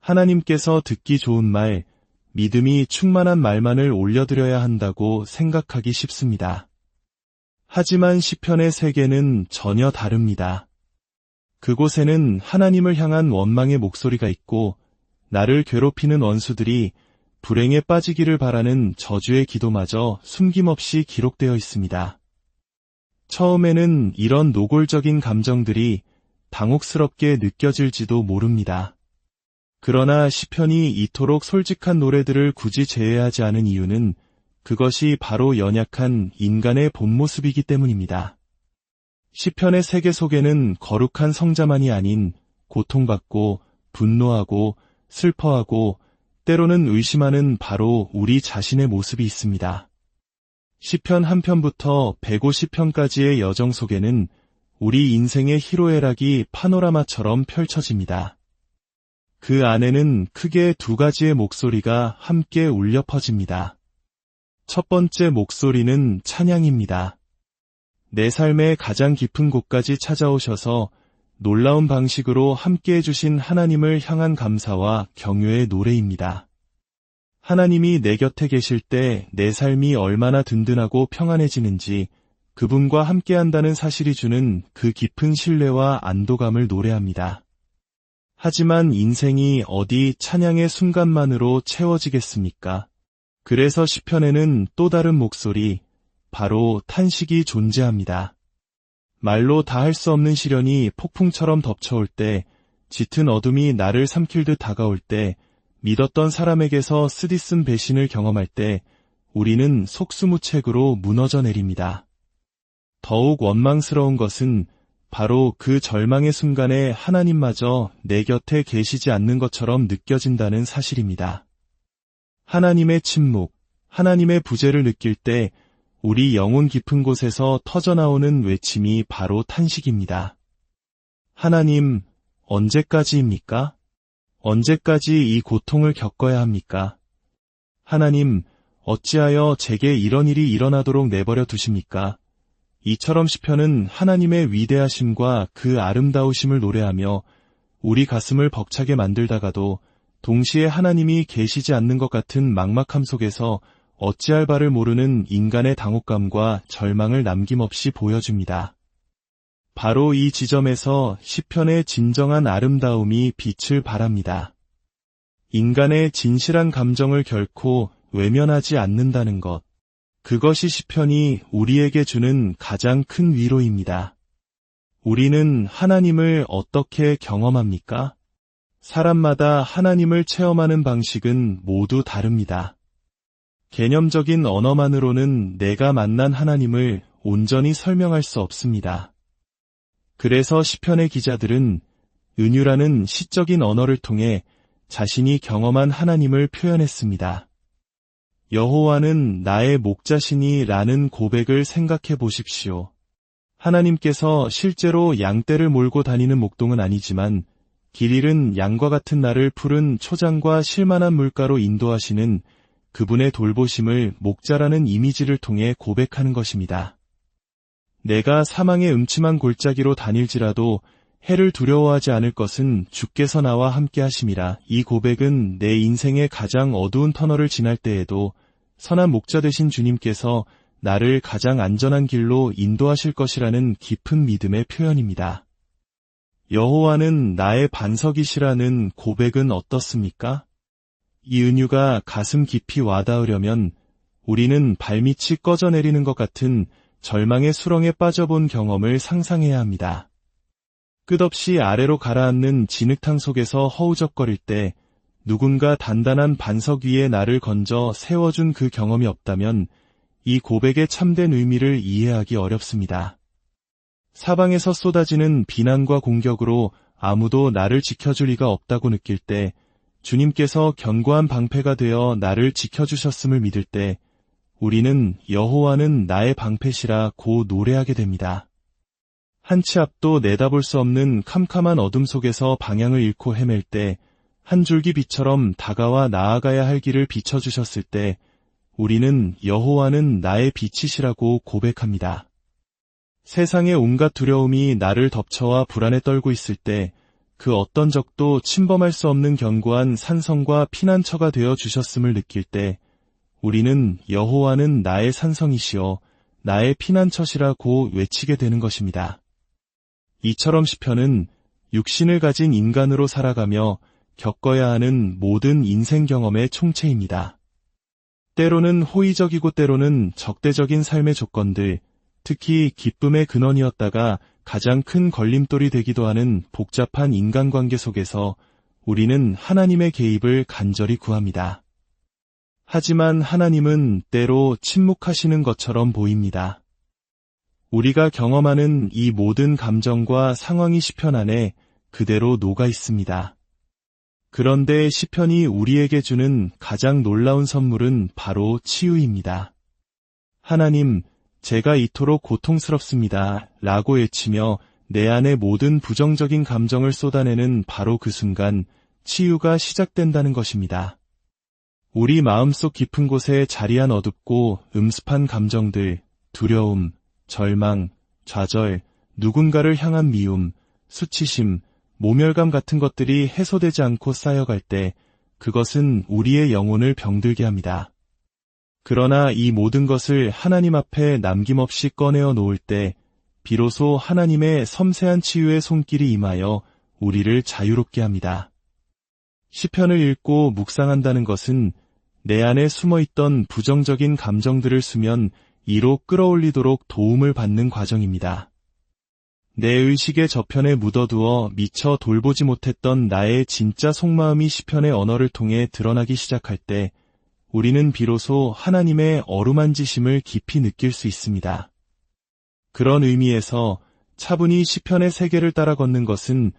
하나님께서 듣기 좋은 말, 믿음이 충만한 말만을 올려드려야 한다고 생각하기 쉽습니다. 하지만 시편의 세계는 전혀 다릅니다. 그곳에는 하나님을 향한 원망의 목소리가 있고 나를 괴롭히는 원수들이 불행에 빠지기를 바라는 저주의 기도마저 숨김없이 기록되어 있습니다. 처음에는 이런 노골적인 감정들이 당혹스럽게 느껴질지도 모릅니다. 그러나 시편이 이토록 솔직한 노래들을 굳이 제외하지 않은 이유는 그것이 바로 연약한 인간의 본 모습이기 때문입니다. 시편의 세계 속에는 거룩한 성자만이 아닌 고통받고 분노하고 슬퍼하고 때로는 의심하는 바로 우리 자신의 모습이 있습니다. 시편 한 편부터 150편까지의 여정 속에는 우리 인생의 희로애락이 파노라마처럼 펼쳐집니다. 그 안에는 크게 두 가지의 목소리가 함께 울려 퍼집니다. 첫 번째 목소리는 찬양입니다. 내 삶의 가장 깊은 곳까지 찾아오셔서 놀라운 방식으로 함께해 주신 하나님을 향한 감사와 경외의 노래입니다. 하나님이 내 곁에 계실 때 내 삶이 얼마나 든든하고 평안해지는지 그분과 함께한다는 사실이 주는 그 깊은 신뢰와 안도감을 노래합니다. 하지만 인생이 어디 찬양의 순간만으로 채워지겠습니까? 그래서 시편에는 또 다른 목소리, 바로 탄식이 존재합니다. 말로 다 할 수 없는 시련이 폭풍처럼 덮쳐올 때, 짙은 어둠이 나를 삼킬 듯 다가올 때, 믿었던 사람에게서 쓰디쓴 배신을 경험할 때, 우리는 속수무책으로 무너져 내립니다. 더욱 원망스러운 것은 바로 그 절망의 순간에 하나님마저 내 곁에 계시지 않는 것처럼 느껴진다는 사실입니다. 하나님의 침묵, 하나님의 부재를 느낄 때 우리 영혼 깊은 곳에서 터져나오는 외침이 바로 탄식입니다. 하나님, 언제까지입니까? 언제까지 이 고통을 겪어야 합니까? 하나님, 어찌하여 제게 이런 일이 일어나도록 내버려 두십니까? 이처럼 시편은 하나님의 위대하심과 그 아름다우심을 노래하며 우리 가슴을 벅차게 만들다가도 동시에 하나님이 계시지 않는 것 같은 막막함 속에서 어찌할 바를 모르는 인간의 당혹감과 절망을 남김없이 보여줍니다. 바로 이 지점에서 시편의 진정한 아름다움이 빛을 발합니다. 인간의 진실한 감정을 결코 외면하지 않는다는 것. 그것이 시편이 우리에게 주는 가장 큰 위로입니다. 우리는 하나님을 어떻게 경험합니까? 사람마다 하나님을 체험하는 방식은 모두 다릅니다. 개념적인 언어만으로는 내가 만난 하나님을 온전히 설명할 수 없습니다. 그래서 시편의 기자들은 은유라는 시적인 언어를 통해 자신이 경험한 하나님을 표현했습니다. 여호와는 나의 목자시니 라는 고백을 생각해 보십시오. 하나님께서 실제로 양떼를 몰고 다니는 목동은 아니지만 길 잃은 양과 같은 나를 푸른 초장과 실만한 물가로 인도하시는 그분의 돌보심을 목자라는 이미지를 통해 고백하는 것입니다. 내가 사망의 음침한 골짜기로 다닐지라도 해를 두려워하지 않을 것은 주께서 나와 함께 하심이라. 이 고백은 내 인생의 가장 어두운 터널을 지날 때에도 선한 목자 되신 주님께서 나를 가장 안전한 길로 인도하실 것이라는 깊은 믿음의 표현입니다. 여호와는 나의 반석이시라는 고백은 어떻습니까? 이 은유가 가슴 깊이 와닿으려면 우리는 발밑이 꺼져내리는 것 같은 절망의 수렁에 빠져본 경험을 상상해야 합니다. 끝없이 아래로 가라앉는 진흙탕 속에서 허우적거릴 때 누군가 단단한 반석 위에 나를 건져 세워준 그 경험이 없다면 이 고백의 참된 의미를 이해하기 어렵습니다. 사방에서 쏟아지는 비난과 공격으로 아무도 나를 지켜줄 리가 없다고 느낄 때, 주님께서 견고한 방패가 되어 나를 지켜주셨음을 믿을 때 우리는 여호와는 나의 방패시라 고 노래하게 됩니다. 한 치 앞도 내다볼 수 없는 캄캄한 어둠 속에서 방향을 잃고 헤맬 때 한 줄기 빛처럼 다가와 나아가야 할 길을 비춰주셨을 때 우리는 여호와는 나의 빛이시라고 고백합니다. 세상의 온갖 두려움이 나를 덮쳐와 불안에 떨고 있을 때 그 어떤 적도 침범할 수 없는 견고한 산성과 피난처가 되어 주셨음을 느낄 때 우리는 여호와는 나의 산성이시여 나의 피난처시라고 외치게 되는 것입니다. 이처럼 시편은 육신을 가진 인간으로 살아가며 겪어야 하는 모든 인생 경험의 총체입니다. 때로는 호의적이고 때로는 적대적인 삶의 조건들, 특히 기쁨의 근원이었다가 가장 큰 걸림돌이 되기도 하는 복잡한 인간관계 속에서 우리는 하나님의 개입을 간절히 구합니다. 하지만 하나님은 때로 침묵하시는 것처럼 보입니다. 우리가 경험하는 이 모든 감정과 상황이 시편 안에 그대로 녹아 있습니다. 그런데 시편이 우리에게 주는 가장 놀라운 선물은 바로 치유입니다. 하나님, 제가 이토록 고통스럽습니다. 라고 외치며 내 안의 모든 부정적인 감정을 쏟아내는 바로 그 순간 치유가 시작된다는 것입니다. 우리 마음속 깊은 곳에 자리한 어둡고 음습한 감정들, 두려움, 절망, 좌절, 누군가를 향한 미움, 수치심, 모멸감 같은 것들이 해소되지 않고 쌓여갈 때 그것은 우리의 영혼을 병들게 합니다. 그러나 이 모든 것을 하나님 앞에 남김없이 꺼내어 놓을 때 비로소 하나님의 섬세한 치유의 손길이 임하여 우리를 자유롭게 합니다. 시편을 읽고 묵상한다는 것은 내 안에 숨어있던 부정적인 감정들을 수면 이로 끌어올리도록 도움을 받는 과정입니다. 내 의식의 저편에 묻어두어 미처 돌보지 못했던 나의 진짜 속마음이 시편의 언어를 통해 드러나기 시작할 때 우리는 비로소 하나님의 어루만지심을 깊이 느낄 수 있습니다. 그런 의미에서 차분히 시편의 세계를 따라 걷는 것은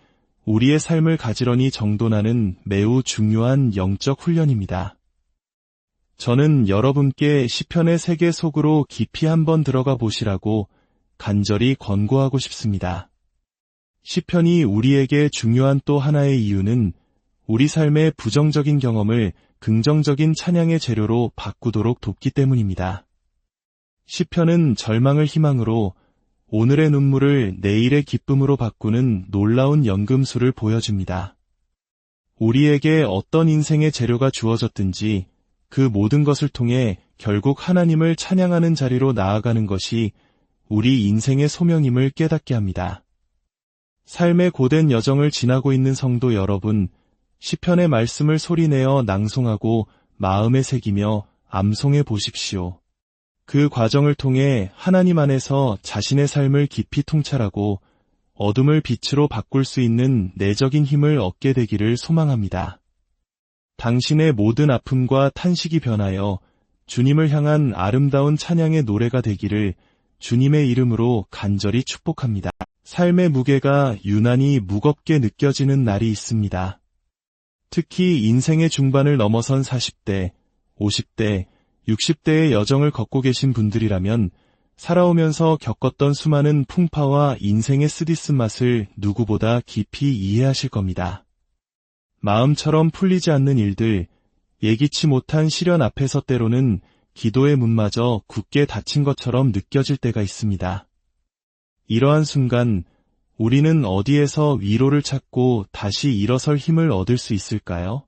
우리의 삶을 가지런히 정돈하는 매우 중요한 영적 훈련입니다. 저는 여러분께 시편의 세계 속으로 깊이 한번 들어가 보시라고 간절히 권고하고 싶습니다. 시편이 우리에게 중요한 또 하나의 이유는 우리 삶의 부정적인 경험을 긍정적인 찬양의 재료로 바꾸도록 돕기 때문입니다. 시편은 절망을 희망으로, 오늘의 눈물을 내일의 기쁨으로 바꾸는 놀라운 연금술을 보여줍니다. 우리에게 어떤 인생의 재료가 주어졌든지 그 모든 것을 통해 결국 하나님을 찬양하는 자리로 나아가는 것이 우리 인생의 소명임을 깨닫게 합니다. 삶의 고된 여정을 지나고 있는 성도 여러분, 시편의 말씀을 소리내어 낭송하고 마음에 새기며 암송해 보십시오. 그 과정을 통해 하나님 안에서 자신의 삶을 깊이 통찰하고 어둠을 빛으로 바꿀 수 있는 내적인 힘을 얻게 되기를 소망합니다. 당신의 모든 아픔과 탄식이 변하여 주님을 향한 아름다운 찬양의 노래가 되기를 주님의 이름으로 간절히 축복합니다. 삶의 무게가 유난히 무겁게 느껴지는 날이 있습니다. 특히 인생의 중반을 넘어선 40대, 50대, 60대의 여정을 걷고 계신 분들이라면 살아오면서 겪었던 수많은 풍파와 인생의 쓰디쓴 맛을 누구보다 깊이 이해하실 겁니다. 마음처럼 풀리지 않는 일들, 예기치 못한 시련 앞에서 때로는 기도의 문마저 굳게 닫힌 것처럼 느껴질 때가 있습니다. 이러한 순간 우리는 어디에서 위로를 찾고 다시 일어설 힘을 얻을 수 있을까요?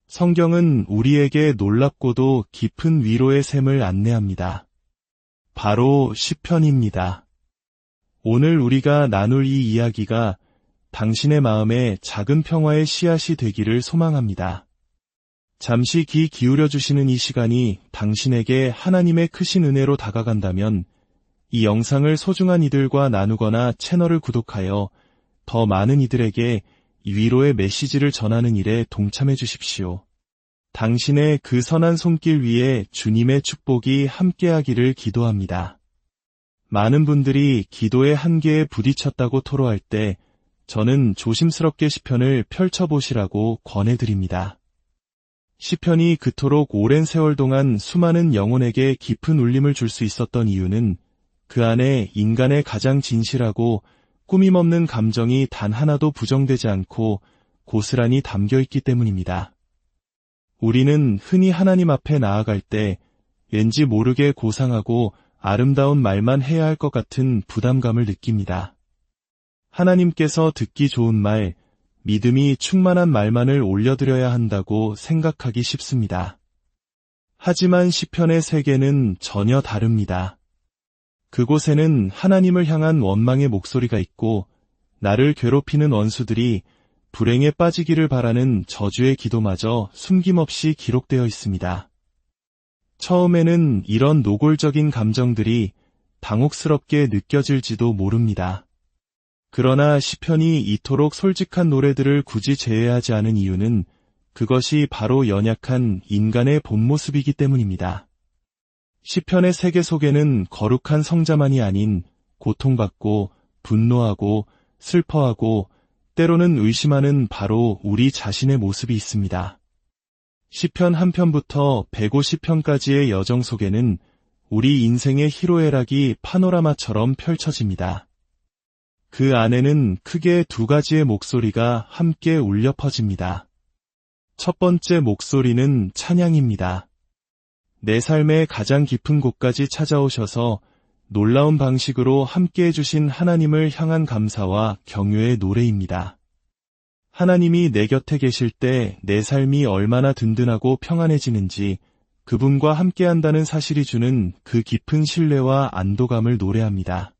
성경은 우리에게 놀랍고도 깊은 위로의 샘을 안내합니다. 바로 시편입니다. 오늘 우리가 나눌 이 이야기가 당신의 마음에 작은 평화의 씨앗이 되기를 소망합니다. 잠시 귀 기울여 주시는 이 시간이 당신에게 하나님의 크신 은혜로 다가간다면 이 영상을 소중한 이들과 나누거나 채널을 구독하여 더 많은 이들에게 위로의 메시지를 전하는 일에 동참해 주십시오. 당신의 그 선한 손길 위에 주님의 축복이 함께하기를 기도합니다. 많은 분들이 기도의 한계에 부딪혔다고 토로할 때 저는 조심스럽게 시편을 펼쳐보시라고 권해드립니다. 시편이 그토록 오랜 세월 동안 수많은 영혼에게 깊은 울림을 줄 수 있었던 이유는 그 안에 인간의 가장 진실하고 꾸밈없는 감정이 단 하나도 부정되지 않고 고스란히 담겨 있기 때문입니다. 우리는 흔히 하나님 앞에 나아갈 때 왠지 모르게 고상하고 아름다운 말만 해야 할 것 같은 부담감을 느낍니다. 하나님께서 듣기 좋은 말, 믿음이 충만한 말만을 올려드려야 한다고 생각하기 쉽습니다. 하지만 시편의 세계는 전혀 다릅니다. 그곳에는 하나님을 향한 원망의 목소리가 있고 나를 괴롭히는 원수들이 불행에 빠지기를 바라는 저주의 기도마저 숨김없이 기록되어 있습니다. 처음에는 이런 노골적인 감정들이 당혹스럽게 느껴질지도 모릅니다. 그러나 시편이 이토록 솔직한 노래들을 굳이 제외하지 않은 이유는 그것이 바로 연약한 인간의 본 모습이기 때문입니다. 시편의 세계 속에는 거룩한 성자만이 아닌 고통받고 분노하고 슬퍼하고 때로는 의심하는 바로 우리 자신의 모습이 있습니다. 시편 한 편부터 150편까지의 여정 속에는 우리 인생의 희로애락이 파노라마처럼 펼쳐집니다. 그 안에는 크게 두 가지의 목소리가 함께 울려 퍼집니다. 첫 번째 목소리는 찬양입니다. 내 삶의 가장 깊은 곳까지 찾아오셔서 놀라운 방식으로 함께해 주신 하나님을 향한 감사와 경외의 노래입니다. 하나님이 내 곁에 계실 때 내 삶이 얼마나 든든하고 평안해지는지 그분과 함께한다는 사실이 주는 그 깊은 신뢰와 안도감을 노래합니다.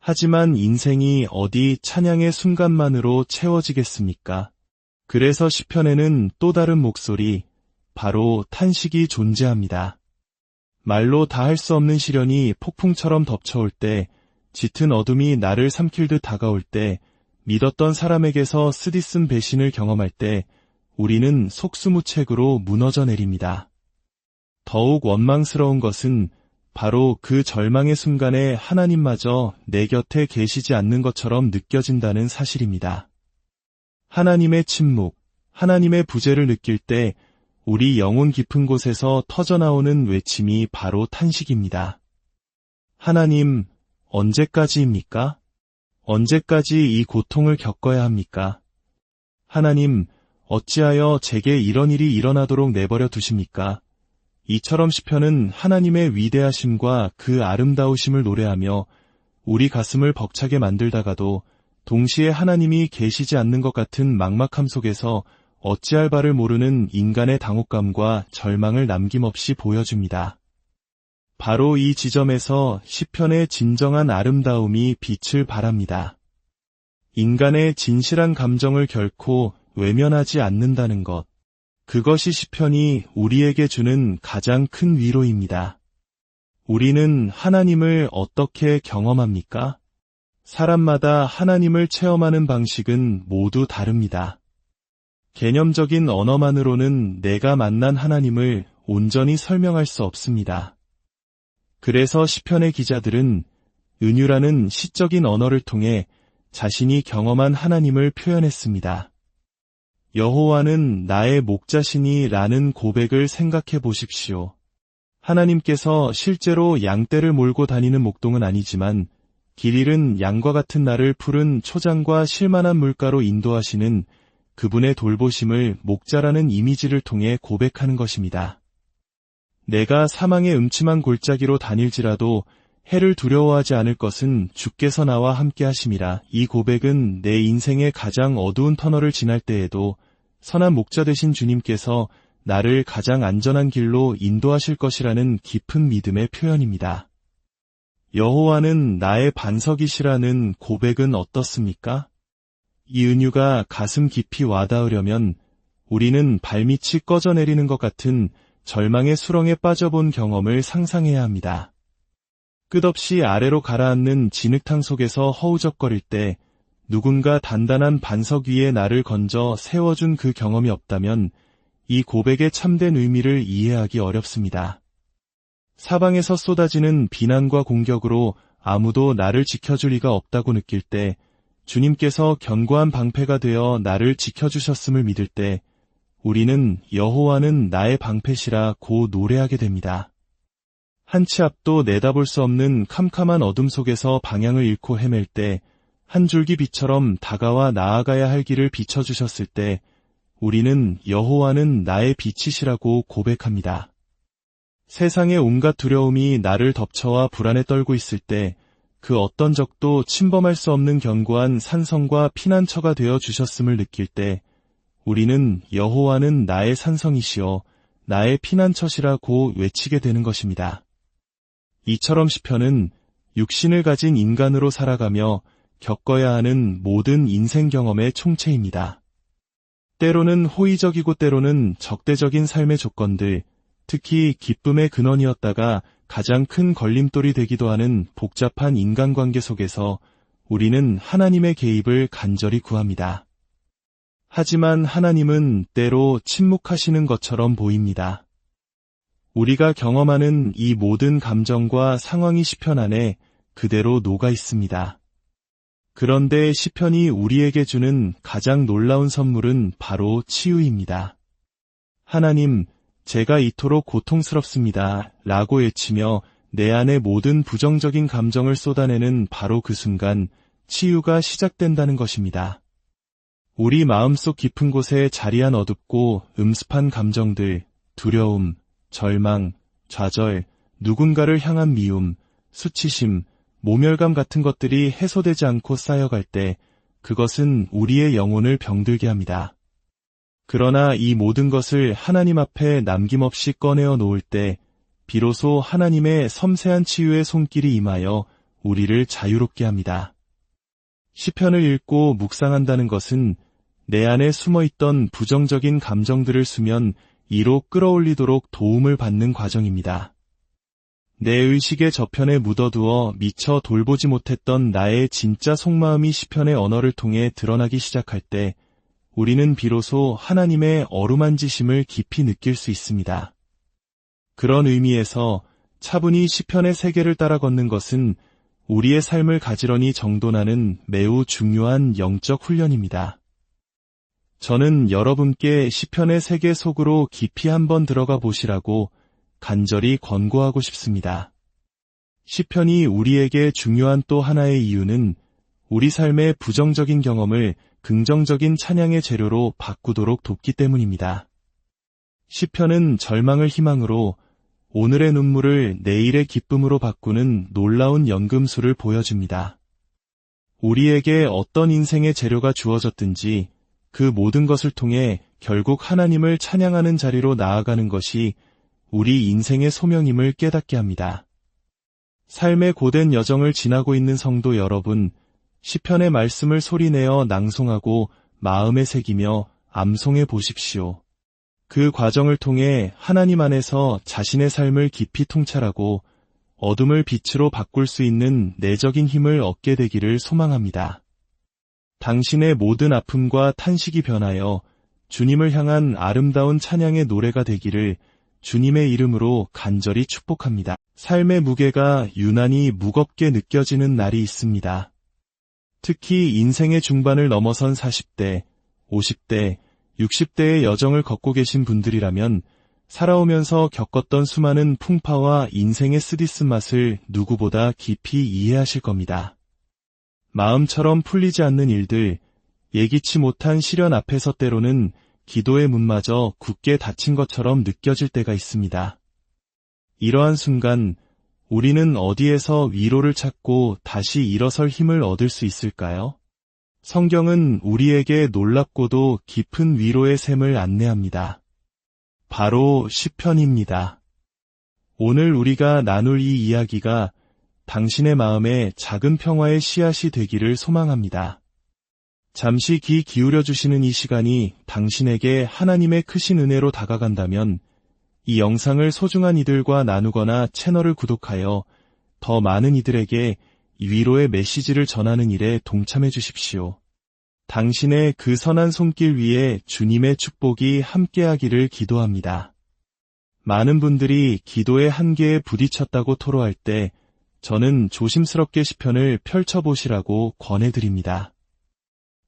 하지만 인생이 어디 찬양의 순간만으로 채워지겠습니까? 그래서 시편에는 또 다른 목소리, 바로 탄식이 존재합니다. 말로 다 할 수 없는 시련이 폭풍처럼 덮쳐올 때, 짙은 어둠이 나를 삼킬 듯 다가올 때, 믿었던 사람에게서 쓰디쓴 배신을 경험할 때, 우리는 속수무책으로 무너져 내립니다. 더욱 원망스러운 것은 바로 그 절망의 순간에 하나님마저 내 곁에 계시지 않는 것처럼 느껴진다는 사실입니다. 하나님의 침묵, 하나님의 부재를 느낄 때 우리 영혼 깊은 곳에서 터져나오는 외침이 바로 탄식입니다. 하나님, 언제까지입니까? 언제까지 이 고통을 겪어야 합니까? 하나님, 어찌하여 제게 이런 일이 일어나도록 내버려 두십니까? 이처럼 시편은 하나님의 위대하심과 그 아름다우심을 노래하며 우리 가슴을 벅차게 만들다가도 동시에 하나님이 계시지 않는 것 같은 막막함 속에서 어찌할 바를 모르는 인간의 당혹감과 절망을 남김없이 보여줍니다. 바로 이 지점에서 시편의 진정한 아름다움이 빛을 발합니다. 인간의 진실한 감정을 결코 외면하지 않는다는 것. 그것이 시편이 우리에게 주는 가장 큰 위로입니다. 우리는 하나님을 어떻게 경험합니까? 사람마다 하나님을 체험하는 방식은 모두 다릅니다. 개념적인 언어만으로는 내가 만난 하나님을 온전히 설명할 수 없습니다. 그래서 시편의 기자들은 은유라는 시적인 언어를 통해 자신이 경험한 하나님을 표현했습니다. 여호와는 나의 목자시니 라는 고백을 생각해 보십시오. 하나님께서 실제로 양떼를 몰고 다니는 목동은 아니지만 길 잃은 양과 같은 나를 푸른 초장과 실만한 물가로 인도하시는 그분의 돌보심을 목자라는 이미지를 통해 고백하는 것입니다. 내가 사망의 음침한 골짜기로 다닐지라도 해를 두려워하지 않을 것은 주께서 나와 함께 하심이라. 이 고백은 내 인생의 가장 어두운 터널을 지날 때에도 선한 목자 되신 주님께서 나를 가장 안전한 길로 인도하실 것이라는 깊은 믿음의 표현입니다. 여호와는 나의 반석이시라는 고백은 어떻습니까? 이 은유가 가슴 깊이 와닿으려면 우리는 발밑이 꺼져내리는 것 같은 절망의 수렁에 빠져본 경험을 상상해야 합니다. 끝없이 아래로 가라앉는 진흙탕 속에서 허우적거릴 때 누군가 단단한 반석 위에 나를 건져 세워준 그 경험이 없다면 이 고백의 참된 의미를 이해하기 어렵습니다. 사방에서 쏟아지는 비난과 공격으로 아무도 나를 지켜줄 리가 없다고 느낄 때, 주님께서 견고한 방패가 되어 나를 지켜주셨음을 믿을 때 우리는 여호와는 나의 방패시라 고 노래하게 됩니다. 한 치 앞도 내다볼 수 없는 캄캄한 어둠 속에서 방향을 잃고 헤맬 때 한 줄기 빛처럼 다가와 나아가야 할 길을 비춰주셨을 때 우리는 여호와는 나의 빛이시라고 고백합니다. 세상의 온갖 두려움이 나를 덮쳐와 불안에 떨고 있을 때 그 어떤 적도 침범할 수 없는 견고한 산성과 피난처가 되어 주셨음을 느낄 때 우리는 여호와는 나의 산성이시여 나의 피난처시라고 외치게 되는 것입니다. 이처럼 시편은 육신을 가진 인간으로 살아가며 겪어야 하는 모든 인생 경험의 총체입니다. 때로는 호의적이고 때로는 적대적인 삶의 조건들, 특히 기쁨의 근원이었다가 가장 큰 걸림돌이 되기도 하는 복잡한 인간관계 속에서 우리는 하나님의 개입을 간절히 구합니다. 하지만 하나님은 때로 침묵하시는 것처럼 보입니다. 우리가 경험하는 이 모든 감정과 상황이 시편 안에 그대로 녹아 있습니다. 그런데 시편이 우리에게 주는 가장 놀라운 선물은 바로 치유입니다. 하나님, 제가 이토록 고통스럽습니다. 라고 외치며 내 안의 모든 부정적인 감정을 쏟아내는 바로 그 순간 치유가 시작된다는 것입니다. 우리 마음속 깊은 곳에 자리한 어둡고 음습한 감정들, 두려움, 절망, 좌절, 누군가를 향한 미움, 수치심, 모멸감 같은 것들이 해소되지 않고 쌓여갈 때 그것은 우리의 영혼을 병들게 합니다. 그러나 이 모든 것을 하나님 앞에 남김없이 꺼내어 놓을 때 비로소 하나님의 섬세한 치유의 손길이 임하여 우리를 자유롭게 합니다. 시편을 읽고 묵상한다는 것은 내 안에 숨어있던 부정적인 감정들을 수면 위로 끌어올리도록 도움을 받는 과정입니다. 내 의식의 저편에 묻어두어 미처 돌보지 못했던 나의 진짜 속마음이 시편의 언어를 통해 드러나기 시작할 때 우리는 비로소 하나님의 어루만지심을 깊이 느낄 수 있습니다. 그런 의미에서 차분히 시편의 세계를 따라 걷는 것은 우리의 삶을 가지런히 정돈하는 매우 중요한 영적 훈련입니다. 저는 여러분께 시편의 세계 속으로 깊이 한번 들어가 보시라고 간절히 권고하고 싶습니다. 시편이 우리에게 중요한 또 하나의 이유는 우리 삶의 부정적인 경험을 긍정적인 찬양의 재료로 바꾸도록 돕기 때문입니다. 시편은 절망을 희망으로, 오늘의 눈물을 내일의 기쁨으로 바꾸는 놀라운 연금술을 보여줍니다. 우리에게 어떤 인생의 재료가 주어졌든지 그 모든 것을 통해 결국 하나님을 찬양하는 자리로 나아가는 것이 우리 인생의 소명임을 깨닫게 합니다. 삶의 고된 여정을 지나고 있는 성도 여러분, 시편의 말씀을 소리내어 낭송하고 마음에 새기며 암송해 보십시오. 그 과정을 통해 하나님 안에서 자신의 삶을 깊이 통찰하고 어둠을 빛으로 바꿀 수 있는 내적인 힘을 얻게 되기를 소망합니다. 당신의 모든 아픔과 탄식이 변하여 주님을 향한 아름다운 찬양의 노래가 되기를 주님의 이름으로 간절히 축복합니다. 삶의 무게가 유난히 무겁게 느껴지는 날이 있습니다. 특히 인생의 중반을 넘어선 40대, 50대, 60대의 여정을 걷고 계신 분들이라면 살아오면서 겪었던 수많은 풍파와 인생의 쓰디쓴 맛을 누구보다 깊이 이해하실 겁니다. 마음처럼 풀리지 않는 일들, 예기치 못한 시련 앞에서 때로는 기도의 문마저 굳게 닫힌 것처럼 느껴질 때가 있습니다. 이러한 순간 우리는 어디에서 위로를 찾고 다시 일어설 힘을 얻을 수 있을까요? 성경은 우리에게 놀랍고도 깊은 위로의 샘을 안내합니다. 바로 시편입니다. 오늘 우리가 나눌 이 이야기가 당신의 마음에 작은 평화의 씨앗이 되기를 소망합니다. 잠시 귀 기울여 주시는 이 시간이 당신에게 하나님의 크신 은혜로 다가간다면 이 영상을 소중한 이들과 나누거나 채널을 구독하여 더 많은 이들에게 위로의 메시지를 전하는 일에 동참해 주십시오. 당신의 그 선한 손길 위에 주님의 축복이 함께하기를 기도합니다. 많은 분들이 기도의 한계에 부딪혔다고 토로할 때 저는 조심스럽게 시편을 펼쳐보시라고 권해드립니다.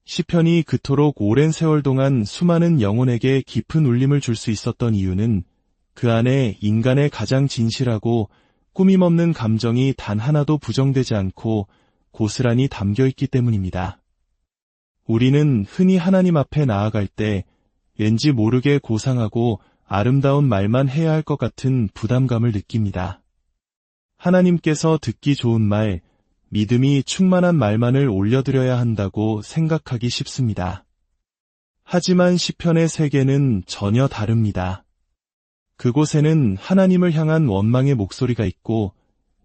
시편이 그토록 오랜 세월 동안 수많은 영혼에게 깊은 울림을 줄 수 있었던 이유는 그 안에 인간의 가장 진실하고 꾸밈없는 감정이 단 하나도 부정되지 않고 고스란히 담겨 있기 때문입니다. 우리는 흔히 하나님 앞에 나아갈 때 왠지 모르게 고상하고 아름다운 말만 해야 할 것 같은 부담감을 느낍니다. 하나님께서 듣기 좋은 말, 믿음이 충만한 말만을 올려드려야 한다고 생각하기 쉽습니다. 하지만 시편의 세계는 전혀 다릅니다. 그곳에는 하나님을 향한 원망의 목소리가 있고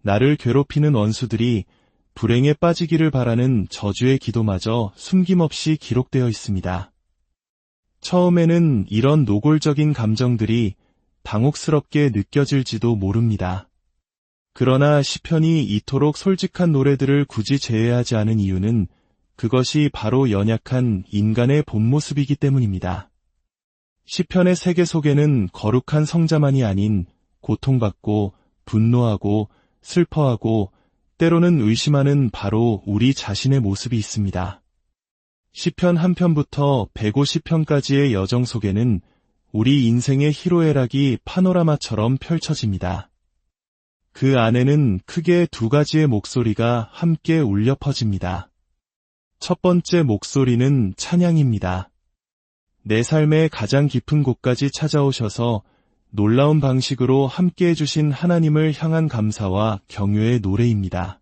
나를 괴롭히는 원수들이 불행에 빠지기를 바라는 저주의 기도마저 숨김없이 기록되어 있습니다. 처음에는 이런 노골적인 감정들이 당혹스럽게 느껴질지도 모릅니다. 그러나 시편이 이토록 솔직한 노래들을 굳이 제외하지 않은 이유는 그것이 바로 연약한 인간의 본 모습이기 때문입니다. 시편의 세계 속에는 거룩한 성자만이 아닌 고통받고 분노하고 슬퍼하고 때로는 의심하는 바로 우리 자신의 모습이 있습니다. 시편 한 편부터 150편까지의 여정 속에는 우리 인생의 희로애락이 파노라마처럼 펼쳐집니다. 그 안에는 크게 두 가지의 목소리가 함께 울려 퍼집니다. 첫 번째 목소리는 찬양입니다. 내 삶의 가장 깊은 곳까지 찾아오셔서 놀라운 방식으로 함께 해주신 하나님을 향한 감사와 경외의 노래입니다.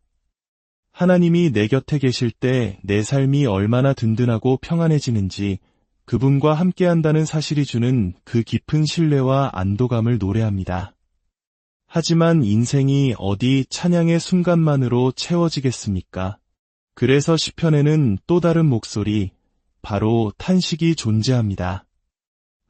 하나님이 내 곁에 계실 때 내 삶이 얼마나 든든하고 평안해지는지 그분과 함께한다는 사실이 주는 그 깊은 신뢰와 안도감을 노래합니다. 하지만 인생이 어디 찬양의 순간만으로 채워지겠습니까? 그래서 시편에는 또 다른 목소리, 바로 탄식이 존재합니다.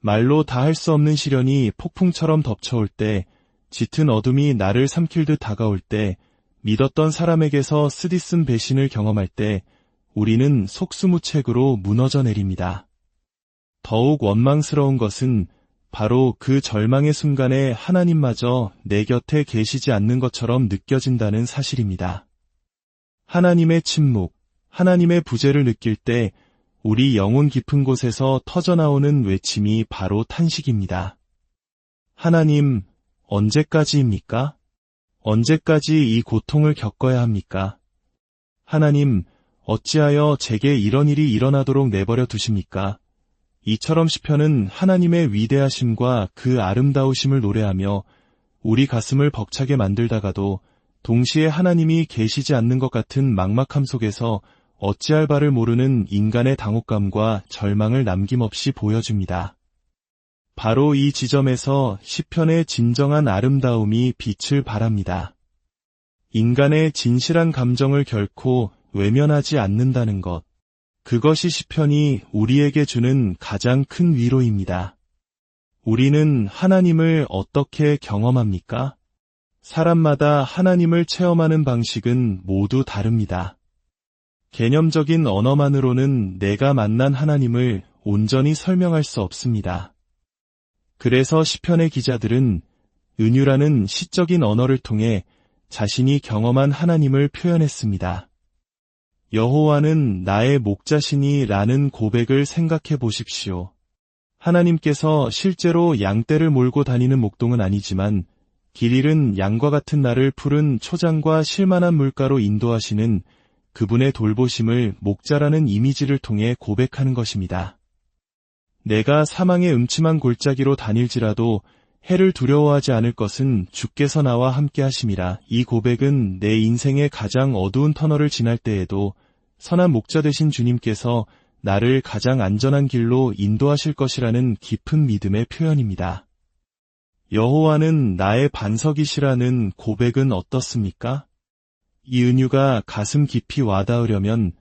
말로 다 할 수 없는 시련이 폭풍처럼 덮쳐올 때, 짙은 어둠이 나를 삼킬 듯 다가올 때, 믿었던 사람에게서 쓰디쓴 배신을 경험할 때, 우리는 속수무책으로 무너져 내립니다. 더욱 원망스러운 것은 바로 그 절망의 순간에 하나님마저 내 곁에 계시지 않는 것처럼 느껴진다는 사실입니다. 하나님의 침묵, 하나님의 부재를 느낄 때 우리 영혼 깊은 곳에서 터져나오는 외침이 바로 탄식입니다. 하나님, 언제까지입니까? 언제까지 이 고통을 겪어야 합니까? 하나님, 어찌하여 제게 이런 일이 일어나도록 내버려 두십니까? 이처럼 시편은 하나님의 위대하심과 그 아름다우심을 노래하며 우리 가슴을 벅차게 만들다가도 동시에 하나님이 계시지 않는 것 같은 막막함 속에서 어찌할 바를 모르는 인간의 당혹감과 절망을 남김없이 보여줍니다. 바로 이 지점에서 시편의 진정한 아름다움이 빛을 발합니다. 인간의 진실한 감정을 결코 외면하지 않는다는 것. 그것이 시편이 우리에게 주는 가장 큰 위로입니다. 우리는 하나님을 어떻게 경험합니까? 사람마다 하나님을 체험하는 방식은 모두 다릅니다. 개념적인 언어만으로는 내가 만난 하나님을 온전히 설명할 수 없습니다. 그래서 시편의 기자들은 은유라는 시적인 언어를 통해 자신이 경험한 하나님을 표현했습니다. 여호와는 나의 목자시니 라는 고백을 생각해 보십시오. 하나님께서 실제로 양떼를 몰고 다니는 목동은 아니지만 길 잃은 양과 같은 나를 푸른 초장과 실만한 물가로 인도하시는 그분의 돌보심을 목자라는 이미지를 통해 고백하는 것입니다. 내가 사망의 음침한 골짜기로 다닐지라도 해를 두려워하지 않을 것은 주께서 나와 함께 하심이라. 이 고백은 내 인생의 가장 어두운 터널을 지날 때에도 선한 목자 되신 주님께서 나를 가장 안전한 길로 인도하실 것이라는 깊은 믿음의 표현입니다. 여호와는 나의 반석이시라는 고백은 어떻습니까? 이 은유가 가슴 깊이 와닿으려면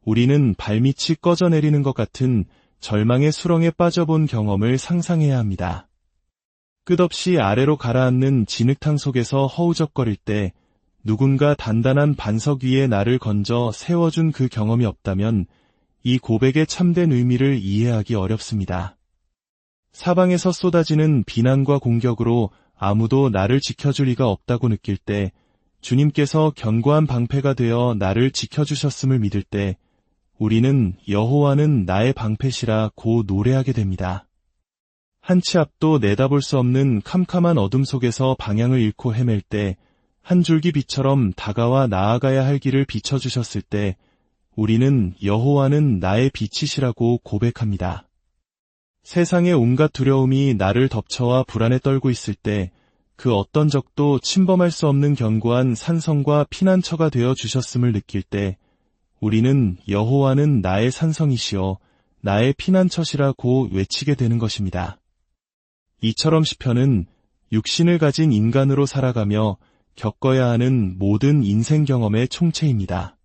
우리는 발밑이 꺼져내리는 것 같은 절망의 수렁에 빠져본 경험을 상상해야 합니다. 끝없이 아래로 가라앉는 진흙탕 속에서 허우적거릴 때 누군가 단단한 반석 위에 나를 건져 세워준 그 경험이 없다면 이 고백의 참된 의미를 이해하기 어렵습니다. 사방에서 쏟아지는 비난과 공격으로 아무도 나를 지켜줄 리가 없다고 느낄 때, 주님께서 견고한 방패가 되어 나를 지켜주셨음을 믿을 때 우리는 여호와는 나의 방패시라고 노래하게 됩니다. 한 치 앞도 내다볼 수 없는 캄캄한 어둠 속에서 방향을 잃고 헤맬 때 한 줄기 빛처럼 다가와 나아가야 할 길을 비춰주셨을 때 우리는 여호와는 나의 빛이시라고 고백합니다. 세상의 온갖 두려움이 나를 덮쳐와 불안에 떨고 있을 때 그 어떤 적도 침범할 수 없는 견고한 산성과 피난처가 되어 주셨음을 느낄 때 우리는 여호와는 나의 산성이시여 나의 피난처시라고 외치게 되는 것입니다. 이처럼 시편은 육신을 가진 인간으로 살아가며 겪어야 하는 모든 인생 경험의 총체입니다.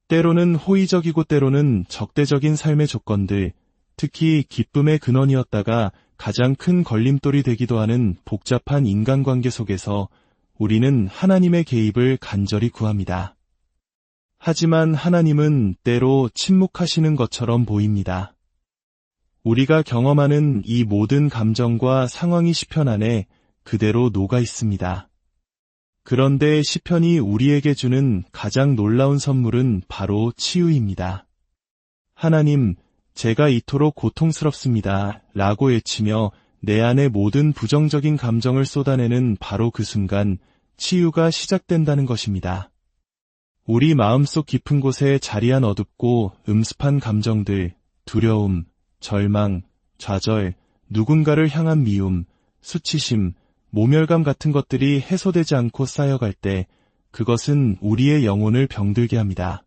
때로는 호의적이고 때로는 적대적인 삶의 조건들, 특히 기쁨의 근원이었다가 가장 큰 걸림돌이 되기도 하는 복잡한 인간관계 속에서 우리는 하나님의 개입을 간절히 구합니다. 하지만 하나님은 때로 침묵하시는 것처럼 보입니다. 우리가 경험하는 이 모든 감정과 상황이 시편 안에 그대로 녹아 있습니다. 그런데 시편이 우리에게 주는 가장 놀라운 선물은 바로 치유입니다. 하나님, 제가 이토록 고통스럽습니다. 라고 외치며 내 안의 모든 부정적인 감정을 쏟아내는 바로 그 순간 치유가 시작된다는 것입니다. 우리 마음속 깊은 곳에 자리한 어둡고 음습한 감정들, 두려움, 절망, 좌절, 누군가를 향한 미움, 수치심, 모멸감 같은 것들이 해소되지 않고 쌓여갈 때 그것은 우리의 영혼을 병들게 합니다.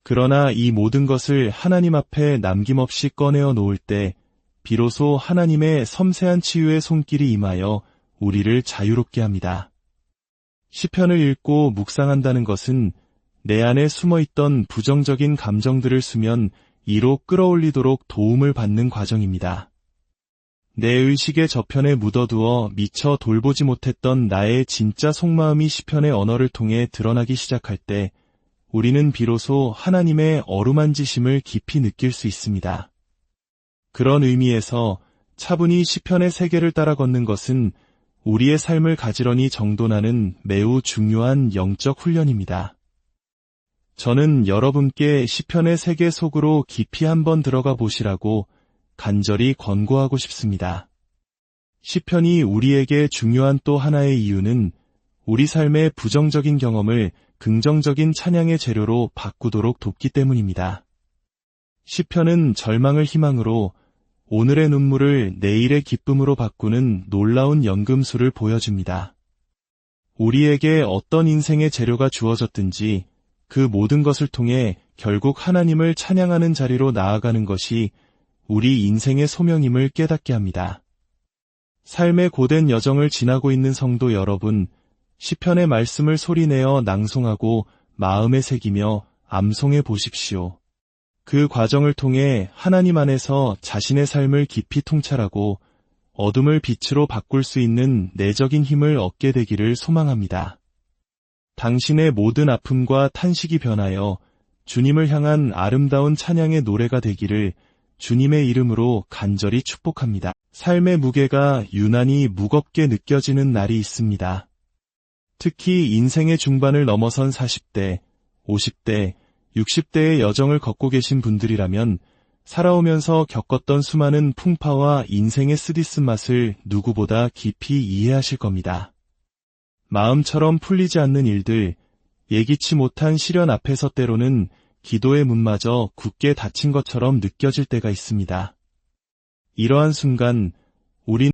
그러나 이 모든 것을 하나님 앞에 남김없이 꺼내어 놓을 때 비로소 하나님의 섬세한 치유의 손길이 임하여 우리를 자유롭게 합니다. 시편을 읽고 묵상한다는 것은 내 안에 숨어있던 부정적인 감정들을 수면 이로 끌어올리도록 도움을 받는 과정입니다. 내 의식의 저편에 묻어두어 미처 돌보지 못했던 나의 진짜 속마음이 시편의 언어를 통해 드러나기 시작할 때 우리는 비로소 하나님의 어루만지심을 깊이 느낄 수 있습니다. 그런 의미에서 차분히 시편의 세계를 따라 걷는 것은 우리의 삶을 가지런히 정돈하는 매우 중요한 영적 훈련입니다. 저는 여러분께 시편의 세계 속으로 깊이 한번 들어가 보시라고 간절히 권고하고 싶습니다. 시편이 우리에게 중요한 또 하나의 이유는 우리 삶의 부정적인 경험을 긍정적인 찬양의 재료로 바꾸도록 돕기 때문입니다. 시편은 절망을 희망으로, 오늘의 눈물을 내일의 기쁨으로 바꾸는 놀라운 연금술을 보여줍니다. 우리에게 어떤 인생의 재료가 주어졌든지 그 모든 것을 통해 결국 하나님을 찬양하는 자리로 나아가는 것이 우리 인생의 소명임을 깨닫게 합니다. 삶의 고된 여정을 지나고 있는 성도 여러분, 시편의 말씀을 소리내어 낭송하고 마음에 새기며 암송해 보십시오. 그 과정을 통해 하나님 안에서 자신의 삶을 깊이 통찰하고 어둠을 빛으로 바꿀 수 있는 내적인 힘을 얻게 되기를 소망합니다. 당신의 모든 아픔과 탄식이 변하여 주님을 향한 아름다운 찬양의 노래가 되기를 주님의 이름으로 간절히 축복합니다. 삶의 무게가 유난히 무겁게 느껴지는 날이 있습니다. 특히 인생의 중반을 넘어선 40대, 50대, 60대의 여정을 걷고 계신 분들이라면 살아오면서 겪었던 수많은 풍파와 인생의 쓰디쓴맛을 누구보다 깊이 이해하실 겁니다. 마음처럼 풀리지 않는 일들, 예기치 못한 시련 앞에서 때로는 기도의 문마저 굳게 닫힌 것처럼 느껴질 때가 있습니다. 이러한 순간 우린